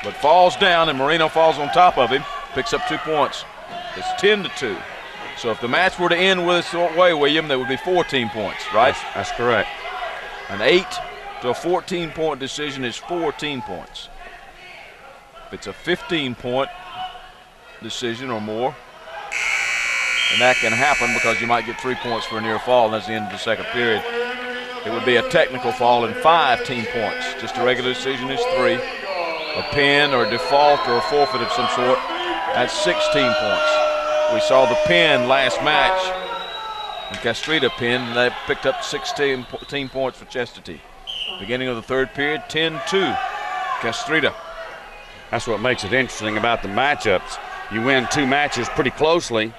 But falls down, and Marino falls on top of him, picks up 2 points. It's 10-2. So if the match were to end with this way, William, that would be 14 points, right? That's correct. An 8 to a 14-point decision is 14 points. If it's a 15-point decision or more, and that can happen because you might get 3 points for a near fall, and that's the end of the second period. It would be a technical fall and 15 points. Just a regular decision is 3. A pin or a default or a forfeit of some sort, that's 16 points. We saw the pin last match, and Castrita pinned, and they picked up 16 points for Chestatee. Beginning of the third period, 10-2, Castrita. That's what makes it interesting about the matchups. You win 2 matches pretty closely,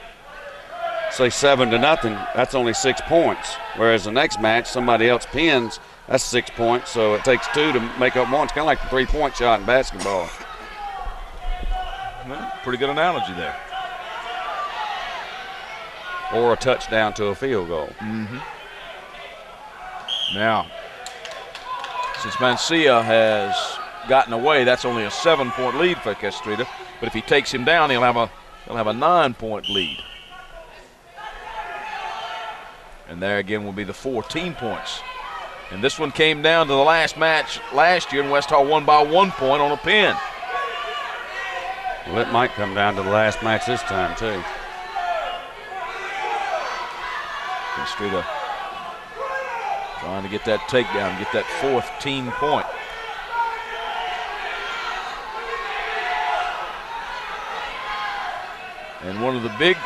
say 7-0, that's only 6 points. Whereas the next match, somebody else pins, that's 6 points, so it takes 2 to make up 1. It's kind of like the 3-point shot in basketball. Well, pretty good analogy there. Or a touchdown to a field goal. Mm-hmm. Now, since Mencia has gotten away, that's only a 7-point lead for Castrita. But if he takes him down, he'll have a 9-point lead. And there again will be the 14 points. And this one came down to the last match last year, and West Hall won by 1 point on a pin. Well, it might come down to the last match this time, too. Castrita trying to get that takedown, get that 14 point. And one of the big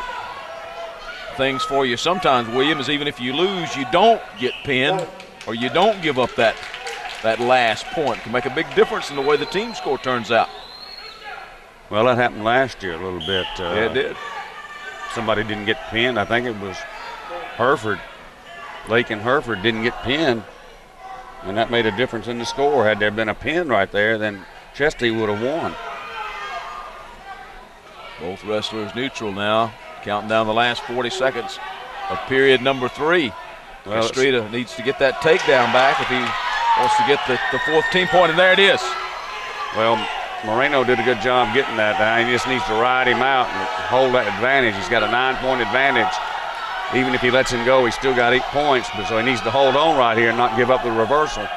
things for you sometimes, William, is even if you lose, you don't get pinned or you don't give up that last point. It can make a big difference in the way the team score turns out. Well, that happened last year a little bit. Yeah, it did. Somebody didn't get pinned. I think it was Hereford. Lake and Hereford didn't get pinned, and that made a difference in the score. Had there been a pin right there, then Chesty would have won. Both wrestlers neutral now, counting down the last 40 seconds of period number 3. Well, Castrita needs to get that takedown back if he wants to get the fourth team point, and there it is. Well, Moreno did a good job getting that. He just needs to ride him out and hold that advantage. He's got a 9-point advantage. Even if he lets him go, he's still got 8 points, but so he needs to hold on right here and not give up the reversal.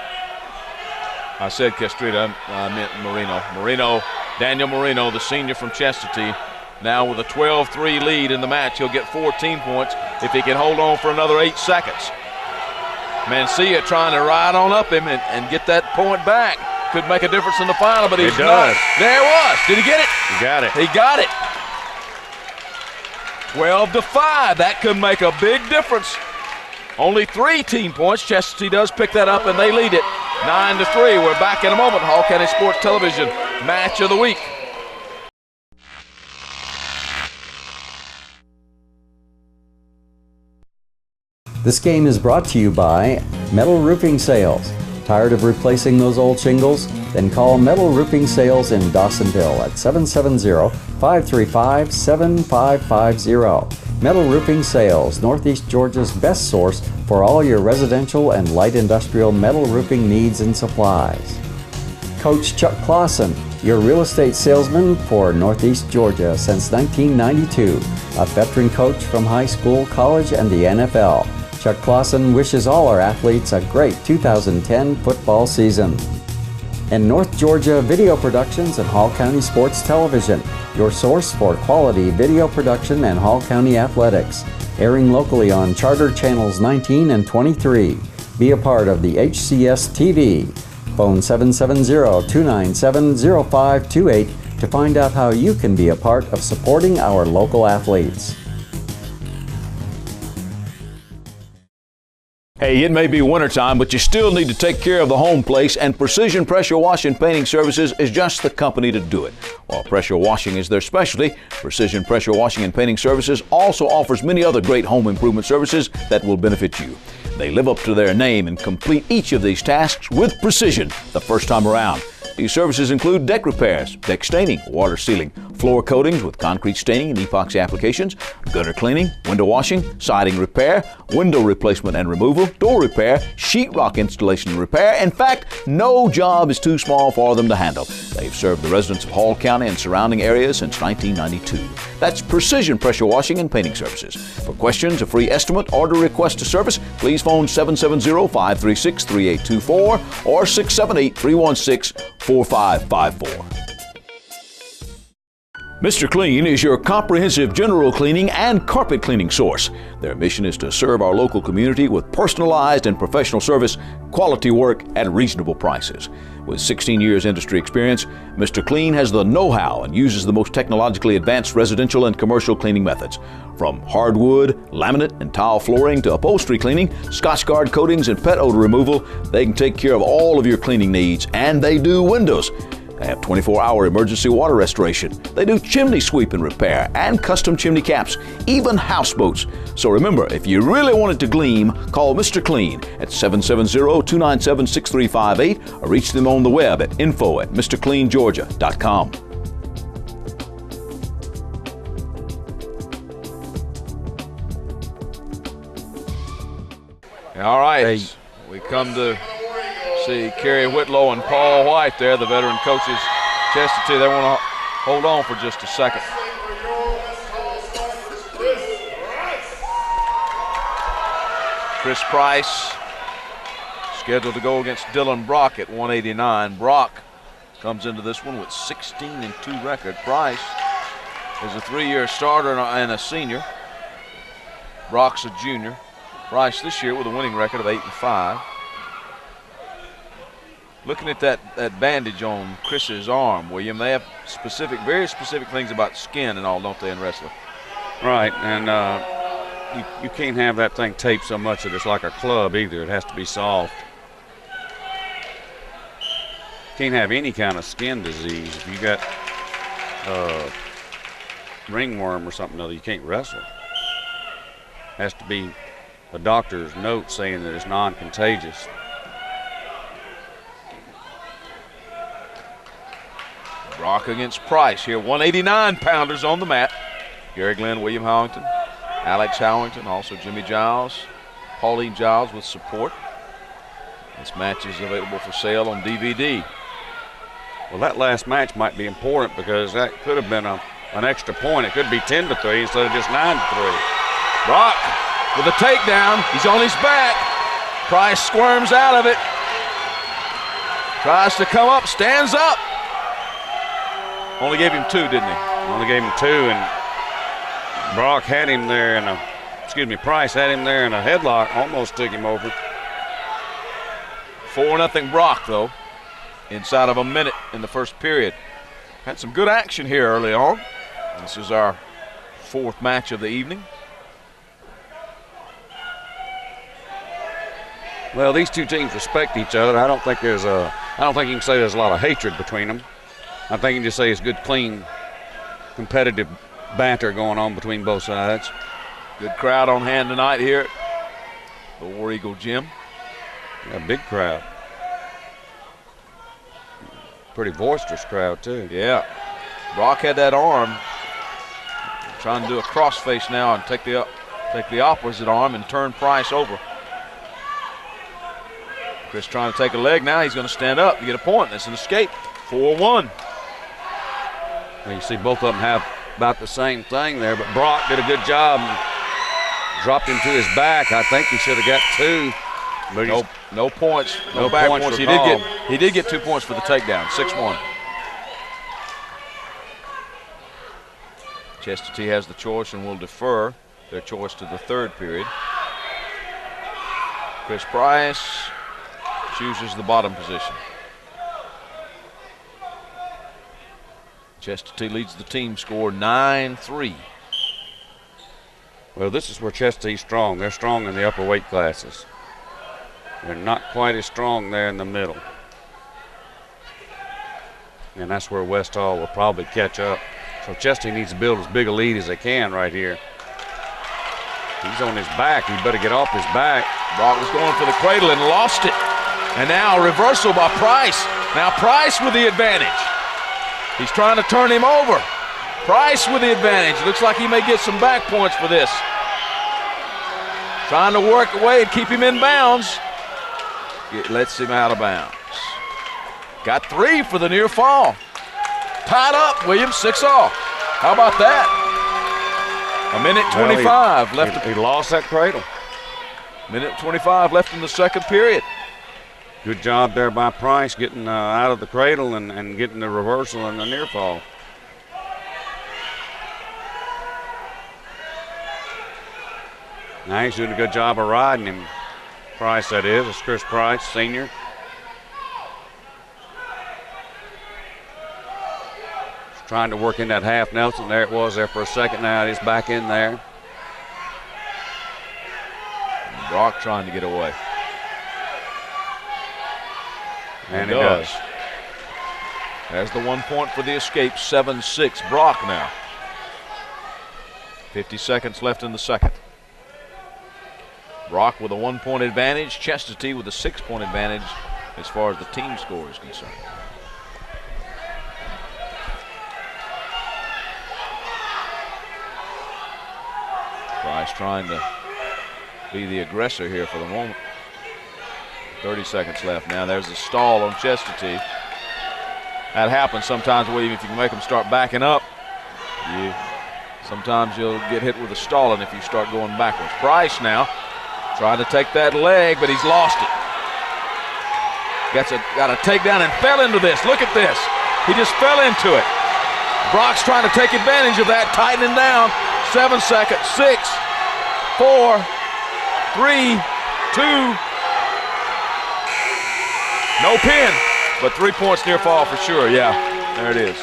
I said Castrita, I meant Moreno. Daniel Moreno, the senior from Chestatee, now with a 12-3 lead in the match. He'll get 14 points if he can hold on for another 8 seconds. Mancia trying to ride on up him and get that point back. Could make a difference in the final, but he's not. There it was. Did he get it? He got it. He got it. 12-5. That could make a big difference. Only 3 team points. Chestatee does pick that up, and they lead it 9-3. We're back in a moment. Hall County Sports Television Match of the Week. This game is brought to you by Metal Roofing Sales. Tired of replacing those old shingles? Then call Metal Roofing Sales in Dawsonville at 770-535-7550. Metal Roofing Sales, Northeast Georgia's best source for all your residential and light industrial metal roofing needs and supplies. Coach Chuck Clausen, your real estate salesman for Northeast Georgia since 1992. A veteran coach from high school, college, and the NFL. Chuck Clausen wishes all our athletes a great 2010 football season. And North Georgia Video Productions and Hall County Sports Television, your source for quality video production and Hall County athletics. Airing locally on Charter Channels 19 and 23. Be a part of the HCS TV. Phone 770-297-0528 to find out how you can be a part of supporting our local athletes. Hey, it may be wintertime, but you still need to take care of the home place, and Precision Pressure Wash and Painting Services is just the company to do it. While pressure washing is their specialty, Precision Pressure Washing and Painting Services also offers many other great home improvement services that will benefit you. They live up to their name and complete each of these tasks with precision the first time around. These services include deck repairs, deck staining, water sealing, floor coatings with concrete staining and epoxy applications, gutter cleaning, window washing, siding repair, window replacement and removal, door repair, sheetrock installation and repair. In fact, no job is too small for them to handle. They've served the residents of Hall County and surrounding areas since 1992. That's Precision Pressure Washing and Painting Services. For questions, a free estimate, or to request a service, please phone 770-536-3824 or 678-316-4554. Mr. Clean is your comprehensive general cleaning and carpet cleaning source. Their mission is to serve our local community with personalized and professional service, quality work at reasonable prices. With 16 years industry experience, Mr. Clean has the know-how and uses the most technologically advanced residential and commercial cleaning methods. From hardwood, laminate, and tile flooring to upholstery cleaning, Scotchgard coatings, and pet odor removal, they can take care of all of your cleaning needs, and they do windows. They have 24-hour emergency water restoration. They do chimney sweep and repair and custom chimney caps, even houseboats. So remember, if you really want it to gleam, call Mr. Clean at 770-297-6358 or reach them on the web at info@mrcleangeorgia.com. All right, we come to see Kerry Whitlow and Paul White there, the veteran coaches. Chestatee, they want to hold on for just a second. Chris Price scheduled to go against Dylan Brock at 189. Brock comes into this one with 16-2 record. Price is a 3-year starter and a senior. Brock's a junior. Price this year with a winning record of 8-5. Looking at that bandage on Chris's arm, William, they have very specific things about skin and all, don't they, in wrestling? Right, and you can't have that thing taped so much that it's like a club either. It has to be soft. Can't have any kind of skin disease. If you got ringworm or something other, you can't wrestle. Has to be a doctor's note saying that it's non-contagious. Brock against Price here. 189-pounders on the mat. Gary Glenn, William Howington, Alex Howington, also Jimmy Giles, Pauline Giles with support. This match is available for sale on DVD. Well, that last match might be important because that could have been an extra point. It could be 10-3 instead of just 9-3. Brock with a takedown. He's on his back. Price squirms out of it. Tries to come up, stands up. Only gave him 2, didn't he? Only gave him 2, and Brock had him there Price had him there in a headlock, almost took him over. 4-0 Brock, though, inside of a minute in the first period. Had some good action here early on. This is our 4th match of the evening. Well, these two teams respect each other. I don't think you can say there's a lot of hatred between them. I think you can just say it's good, clean, competitive banter going on between both sides. Good crowd on hand tonight here at the War Eagle Gym. Yeah, big crowd. Pretty boisterous crowd, too. Yeah. Brock had that arm. Trying to do a crossface now and take the opposite arm and turn Price over. Chris trying to take a leg now. He's going to stand up to get a point. That's an escape. 4-1. Well, you see both of them have about the same thing there, but Brock did a good job and dropped him to his back. I think he should have got 2. But no points. No back points. He did get 2 points for the takedown. 6-1. Chestatee has the choice and will defer their choice to the 3rd period. Chris Price chooses the bottom position. Chestatee leads the team score 9-3. Well, this is where Chestatee's strong. They're strong in the upper weight classes. They're not quite as strong there in the middle. And that's where West Hall will probably catch up. So Chestatee needs to build as big a lead as they can right here. He's on his back. He better get off his back. Brock was going for the cradle and lost it. And now a reversal by Price. Now Price with the advantage. He's trying to turn him over. Price with the advantage. Looks like he may get some back points for this. Trying to work away and keep him in bounds. Lets him out of bounds. Got 3 for the near fall. Tied up, Williams, 6-all. How about that? A minute 25 left. He lost that cradle. Minute 25 left in the 2nd period. Good job there by Price getting out of the cradle and getting the reversal and the near fall. Now he's doing a good job of riding him. Price, that is. It's Chris Price, senior. He's trying to work in that half Nelson. There it was there for a second. Now he's back in there. Brock trying to get away. And he does. There's the 1 point for the escape, 7-6. Brock now. 50 seconds left in the 2nd. Brock with a 1 point advantage. Chestatee with a 6 point advantage as far as the team score is concerned. Price trying to be the aggressor here for the moment. 30 seconds left now. There's a stall on Chestatee. That happens sometimes, William, if you can make them start backing up. Sometimes you'll get hit with a stalling if you start going backwards. Price now trying to take that leg, but he's lost it. Got a takedown and fell into this. Look at this. He just fell into it. Brock's trying to take advantage of that, tightening down. 7 seconds. 6, 4, 3, 2. No pin, but 3 points near fall for sure. Yeah, there it is.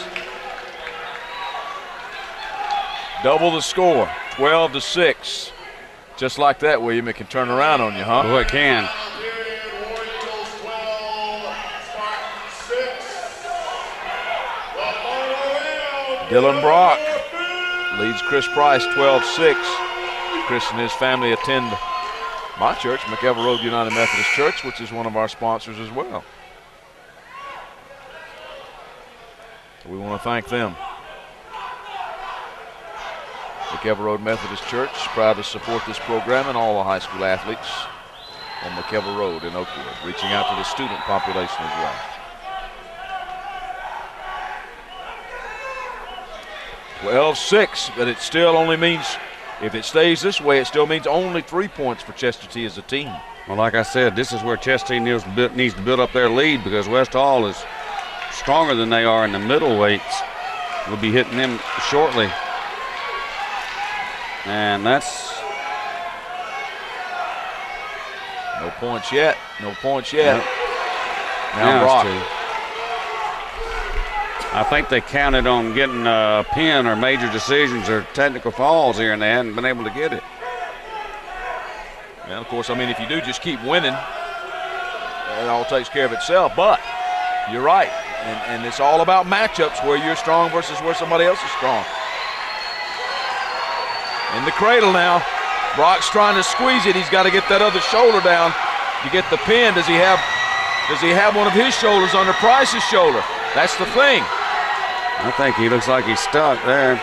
Double the score. 12-6. Just like that, William, it can turn around on you, huh? Oh, it can. Dylan Brock leads Chris Price 12-6. Chris and his family attend my church, McEver Road United Methodist Church, which is one of our sponsors as well. So we want to thank them. McEver Road Methodist Church, proud to support this program and all the high school athletes on McEver Road in Oakwood, reaching out to the student population as well. 12-6, but it still only means, if it stays this way, it still means only 3 points for Chestatee as a team. Well, like I said, this is where Chestatee needs to build up their lead, because West Hall is stronger than they are in the middleweights. We'll be hitting them shortly. And that's no points yet. No points yet. Yep. Now Brock. I think they counted on getting a pin or major decisions or technical falls here, and they hadn't been able to get it. And of course, I mean, if you do just keep winning, it all takes care of itself. But you're right, and it's all about matchups, where you're strong versus where somebody else is strong. In the cradle now, Brock's trying to squeeze it. He's got to get that other shoulder down to get the pin. Does he have one of his shoulders under Price's shoulder? That's the thing. I think he looks like he's stuck there.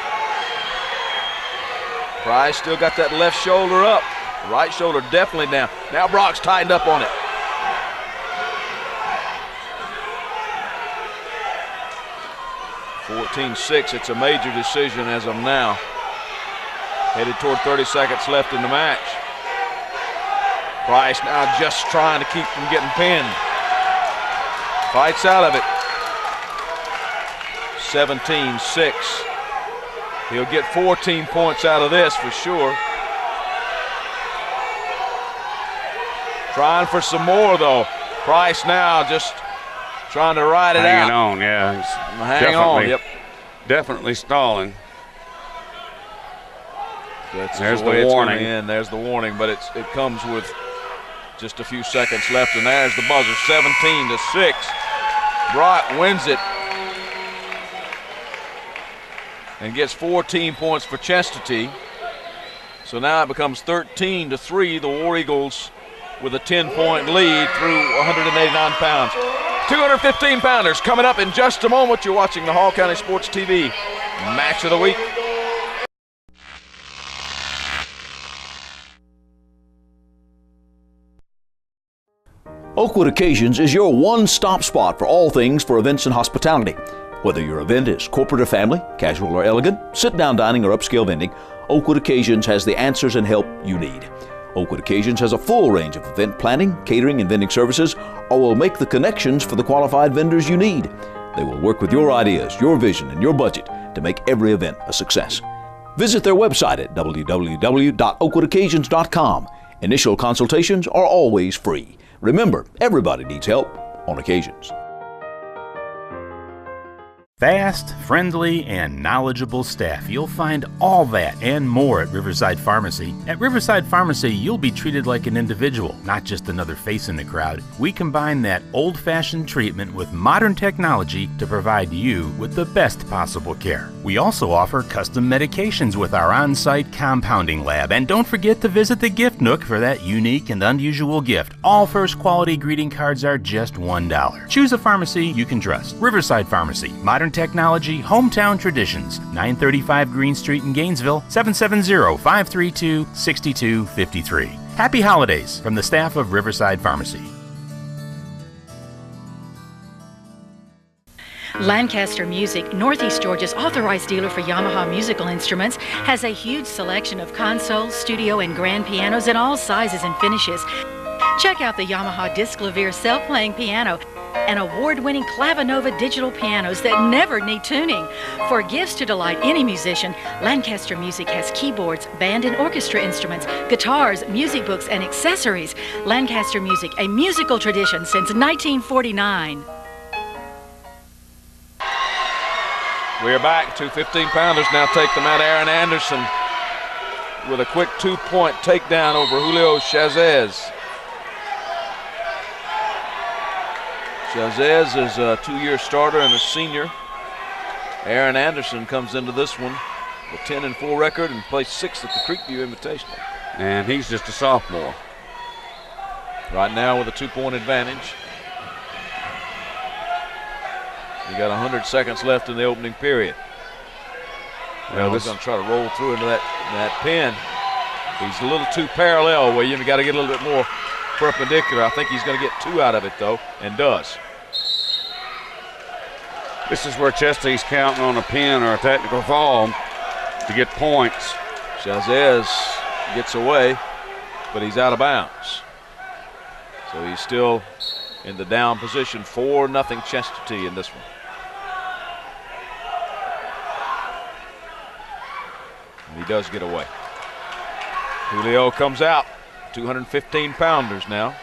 Price still got that left shoulder up. Right shoulder definitely down. Now Brock's tightened up on it. (14-6). It's a major decision as of now. Headed toward 30 seconds left in the match. Price now just trying to keep from getting pinned. Fights out of it. 17-6. He'll get 14 points out of this for sure. Trying for some more though. Price now just trying to ride it Hanging out. on, yeah. He's Hang on, yep. Definitely stalling. There's the warning. There's the warning, but it comes with just a few seconds left, and there's the buzzer. 17-6. Brock wins it and gets 14 points for Chestatee. So now it becomes 13-3. The War Eagles with a 10-point lead through 189 pounds. 215 pounders coming up in just a moment. You're watching the Hall County Sports TV Match of the Week. Oakwood Occasions is your one-stop spot for all things for events and hospitality. Whether your event is corporate or family, casual or elegant, sit-down dining or upscale vending, Oakwood Occasions has the answers and help you need. Oakwood Occasions has a full range of event planning, catering, and vending services, or will make the connections for the qualified vendors you need. They will work with your ideas, your vision, and your budget to make every event a success. Visit their website at www.oakwoodoccasions.com. Initial consultations are always free. Remember, everybody needs help on occasions. Fast, friendly, and knowledgeable staff. You'll find all that and more at Riverside Pharmacy. At Riverside Pharmacy, you'll be treated like an individual, not just another face in the crowd. We combine that old-fashioned treatment with modern technology to provide you with the best possible care. We also offer custom medications with our on-site compounding lab. And don't forget to visit the Gift Nook for that unique and unusual gift. All first-quality greeting cards are just $1. Choose a pharmacy you can trust. Riverside Pharmacy. Modern technology, hometown traditions. 935 Green Street in Gainesville, 770-532-6253. Happy holidays from the staff of Riverside Pharmacy. Lancaster Music, Northeast Georgia's authorized dealer for Yamaha musical instruments, has a huge selection of consoles, studio, and grand pianos in all sizes and finishes. Check out the Yamaha Disclavier self-playing piano and award-winning Clavinova digital pianos that never need tuning. For gifts to delight any musician, Lancaster Music has keyboards, band and orchestra instruments, guitars, music books, and accessories. Lancaster Music, a musical tradition since 1949. We're back. 2 15-pounders now take them out. Aaron Anderson with a quick 2-point takedown over Julio Chavez. Chavez is a 2-year starter and a senior. Aaron Anderson comes into this one with 10-4 record and placed 6th at the Creekview Invitational. And he's just a sophomore. Right now with a 2-point advantage. You got 100 seconds left in the opening period. Well, he's going to try to roll through into that pin. He's a little too parallel, William. You got to get a little bit more perpendicular. I think he's going to get 2 out of it, though, and does. This is where Chesapeake's counting on a pin or a technical fall to get points. Chavez gets away, but he's out of bounds. So he's still in the down position. 4-0 Chestatee in this one. And he does get away. Julio comes out. 215 pounders now.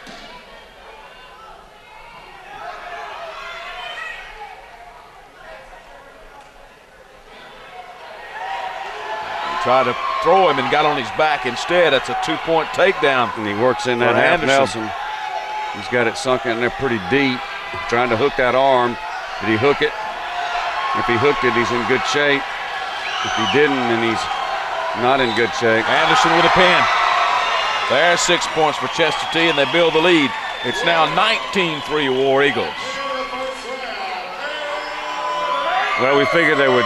Tried to throw him and got on his back instead. That's a 2-point takedown. And he works in that half Nelson. He's got it sunk in there pretty deep, trying to hook that arm. Did he hook it? If he hooked it, he's in good shape. If he didn't, then he's not in good shape. Anderson with a pin. There's 6 points for Chestatee, and they build the lead. It's now 19-3 War Eagles. Well, we figured they would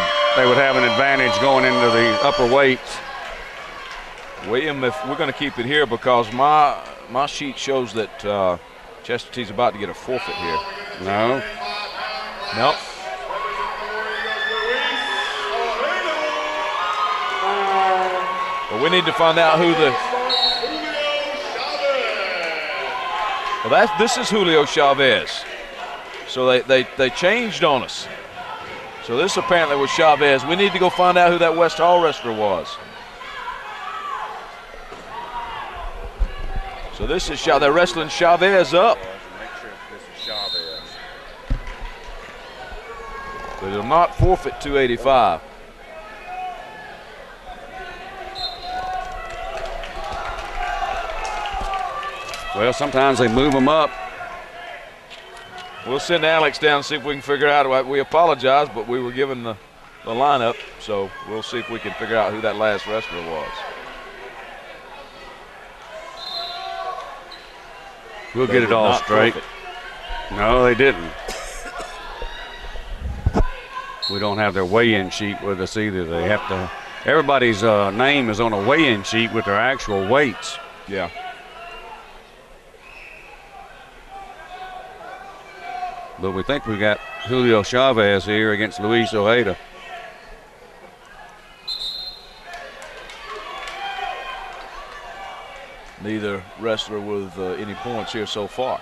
have an advantage going into the upper weights. William, if we're going to keep it here, because my sheet shows that Chestatee's about to get a forfeit here. No. Nope. But we need to find out who the. Well, this is Julio Chavez. So they changed on us. So this apparently was Chavez. We need to go find out who that West Hall wrestler was. So this is they're wrestling Chavez up. But they'll not forfeit 285. Well, sometimes they move them up. We'll send Alex down and see if we can figure out. We apologize, but we were given the lineup, so we'll see if we can figure out who that last wrestler was. We'll get it all straight. No, they didn't. We don't have their weigh-in sheet with us either. They have to. Everybody's name is on a weigh-in sheet with their actual weights. Yeah. But we think we got Julio Chavez here against Luis Ojeda. Neither wrestler with any points here so far.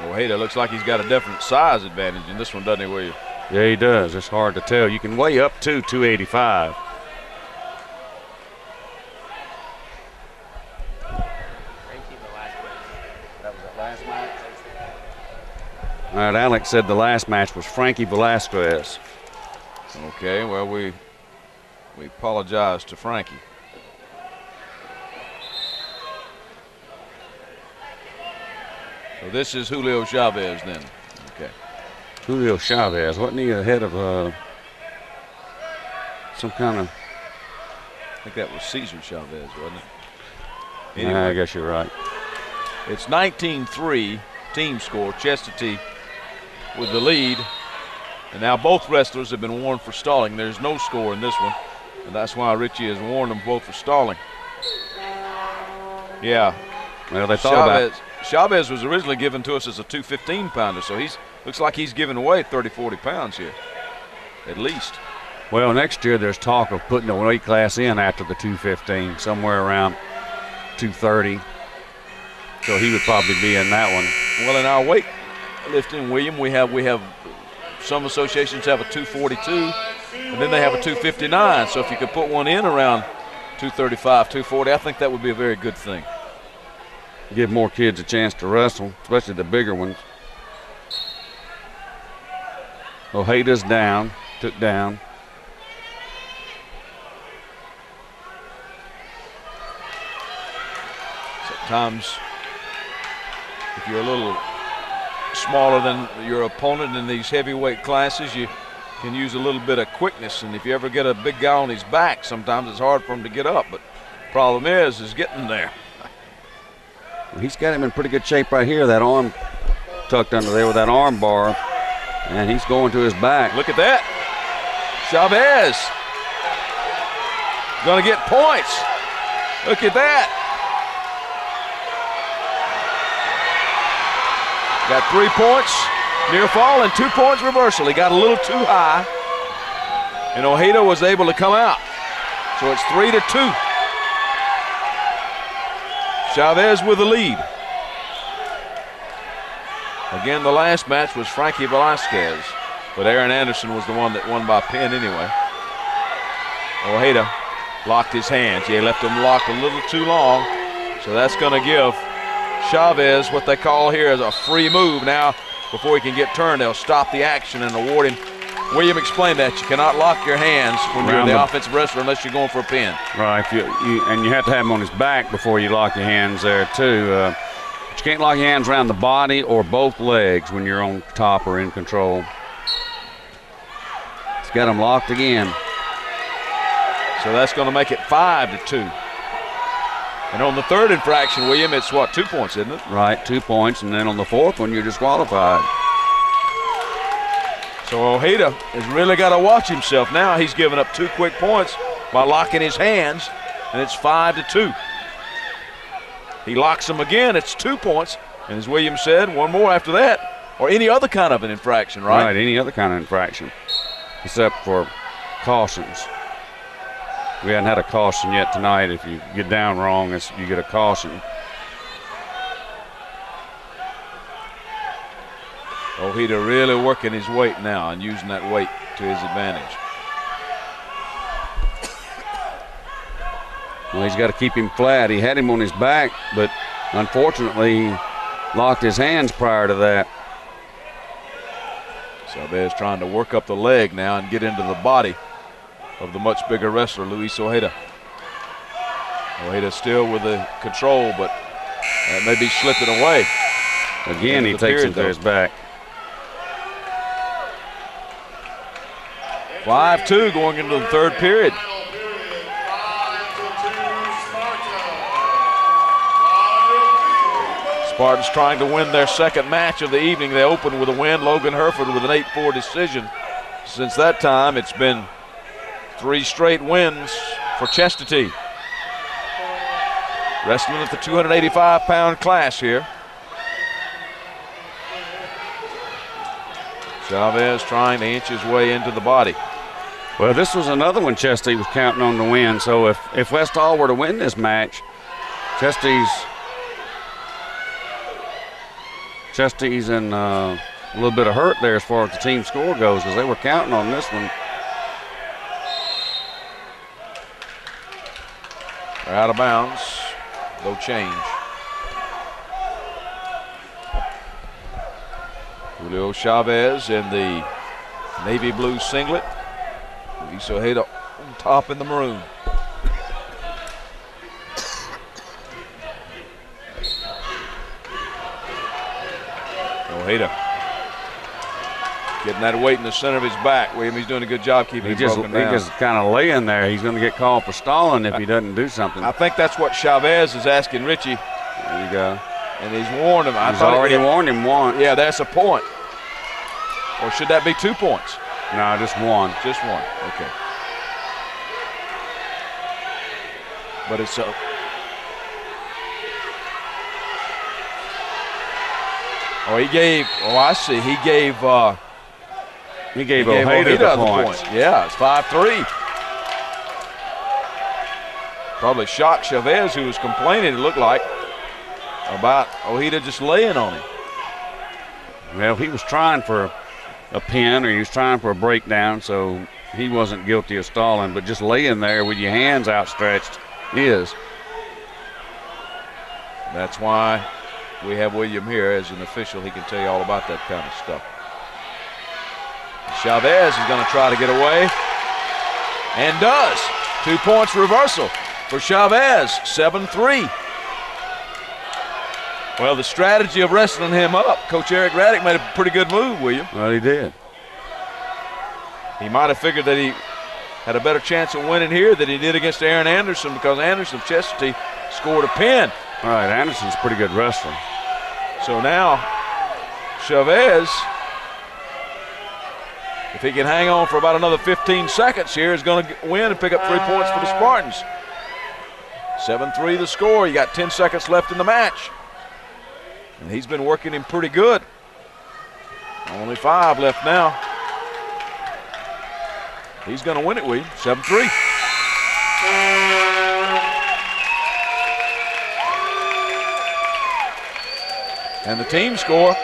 Ojeda looks like he's got a definite size advantage in this one, doesn't he, William? Yeah, he does. It's hard to tell. You can weigh up to 285. All right, Alex said the last match was Frankie Velasquez. Okay, well, we apologize to Frankie. So this is Julio Chavez then. Okay. Julio Chavez, wasn't he ahead of some kind of? I think that was Cesar Chavez, wasn't it? Anyway, I guess you're right. It's 19-3 team score. Chestatee with the lead. And now both wrestlers have been warned for stalling. There's no score in this one. And that's why Richie has warned them both for stalling. Yeah. Well, they thought about it. Chavez was originally given to us as a 215-pounder, so looks like he's giving away 30, 40 pounds here, at least. Well, next year there's talk of putting a weight class in after the 215, somewhere around 230. So he would probably be in that one. Well, in our weight lifting, William, we have some associations have a 242, and then they have a 259. So if you could put one in around 235, 240, I think that would be a very good thing. give more kids a chance to wrestle, especially the bigger ones. Ojeda's down, took down. Sometimes if you're a little smaller than your opponent in these heavyweight classes, you can use a little bit of quickness, and if you ever get a big guy on his back, sometimes it's hard for him to get up, but problem is getting there. Well, he's got him in pretty good shape right here, that arm tucked under there with that arm bar, and he's going to his back. Look at that. Chavez gonna get points. Look at that. Got 3 points near fall and 2 points reversal. He got a little too high, and Ojeda was able to come out. So it's 3-2. Chavez with the lead. Again, the last match was Frankie Velasquez, but Aaron Anderson was the one that won by pin anyway. Ojeda locked his hands. He left them locked a little too long, so that's going to give Chavez what they call here is a free move. Now, before he can get turned, they'll stop the action and award him. William explained that you cannot lock your hands when you're the offensive wrestler unless you're going for a pin. Right, and you have to have him on his back before you lock your hands there too. But you can't lock your hands around the body or both legs when you're on top or in control. He's got him locked again. So that's going to make it 5-2. And on the third infraction, William, it's what, 2 points, isn't it? Right, 2 points, and then on the fourth one, you're disqualified. So Ojeda has really got to watch himself now. He's given up 2 quick points by locking his hands, and it's 5-2. He locks them again, it's 2 points, and as William said, one more after that, or any other kind of an infraction, right? Right, any other kind of infraction, except for cautions. We haven't had a caution yet tonight. If you get down wrong, you get a caution. Ojeda really working his weight now and using that weight to his advantage. Well, he's got to keep him flat. He had him on his back, but unfortunately, he locked his hands prior to that. Chavez trying to work up the leg now and get into the body of the much bigger wrestler, Luis Ojeda. Ojeda still with the control, but that may be slipping away. Again, he takes him to his back. 5-2 going into the third period. Spartans trying to win their second match of the evening. They opened with a win. Logan Herford with an 8-4 decision. Since that time, it's been 3 straight wins for Chestatee. Wrestling at the 285-pound class here. Chavez trying to inch his way into the body. Well, this was another one Chestatee was counting on to win. So if West Hall were to win this match, Chestatee's in a little bit of hurt there as far as the team score goes, because they were counting on this one. They're out of bounds. No change. Julio Chavez in the navy blue singlet. Luis Ojeda on top in the maroon. Ojeda getting that weight in the center of his back. William, he's doing a good job keeping him broken down. He just kind of laying there. He's going to get called for stalling if he doesn't do something. I think that's what Chavez is asking Richie. There you go. And he's warned him. He's already warned him once. Yeah, that's a point. Or should that be 2 points? No, just one. Just one, okay. But it's a... Oh, he gave, I see. He gave Ojeda the points. Yeah, it's 5-3. Probably shocked Chavez, who was complaining, it looked like, about Ojeda just laying on him. Well, he was trying for a pin, or he was trying for a breakdown, so he wasn't guilty of stalling, but just laying there with your hands outstretched is. That's why we have William here as an official. He can tell you all about that kind of stuff. Chavez is going to try to get away, and does. 2 points reversal for Chavez, 7-3. Well, the strategy of wrestling him up, Coach Eric Raddick made a pretty good move, William. Well, he did. He might have figured that he had a better chance of winning here than he did against Aaron Anderson, because Anderson of Chestatee scored a pin. All right, Anderson's a pretty good wrestler. So now, Chavez, if he can hang on for about another 15 seconds here, is going to win and pick up 3 points for the Spartans. 7-3 the score. You got 10 seconds left in the match. And he's been working him pretty good. Only 5 left now. He's going to win it, William. 7-3. And the team score,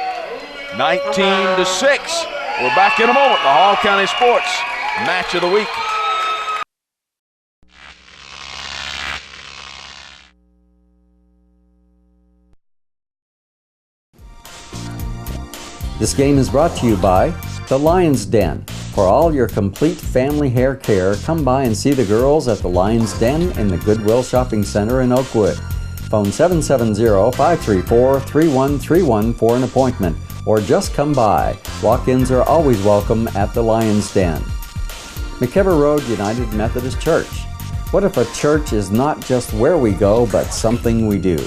19-6. We're back in a moment. The Hall County Sports Match of the Week. This game is brought to you by The Lion's Den. For all your complete family hair care, come by and see the girls at The Lion's Den in the Goodwill Shopping Center in Oakwood. Phone 770-534-3131 for an appointment, or just come by. Walk-ins are always welcome at The Lion's Den. McKever Road United Methodist Church. What if a church is not just where we go, but something we do?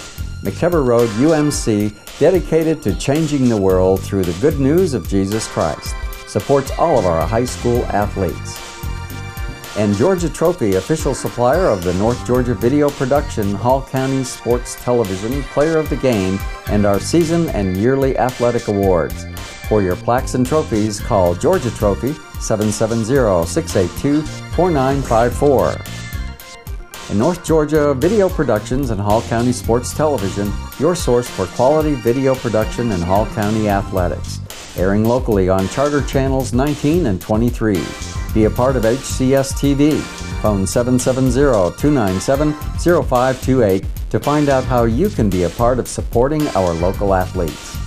McKever Road UMC, dedicated to changing the world through the good news of Jesus Christ, supports all of our high school athletes. And Georgia Trophy, official supplier of the North Georgia Video Production Hall County Sports Television Player of the Game and our season and yearly athletic awards. For your plaques and trophies, call Georgia Trophy 770-682-4954. In North Georgia Video Productions and Hall County Sports Television, your source for quality video production in Hall County athletics. Airing locally on Charter Channels 19 and 23. Be a part of HCS TV. Phone 770-297-0528 to find out how you can be a part of supporting our local athletes.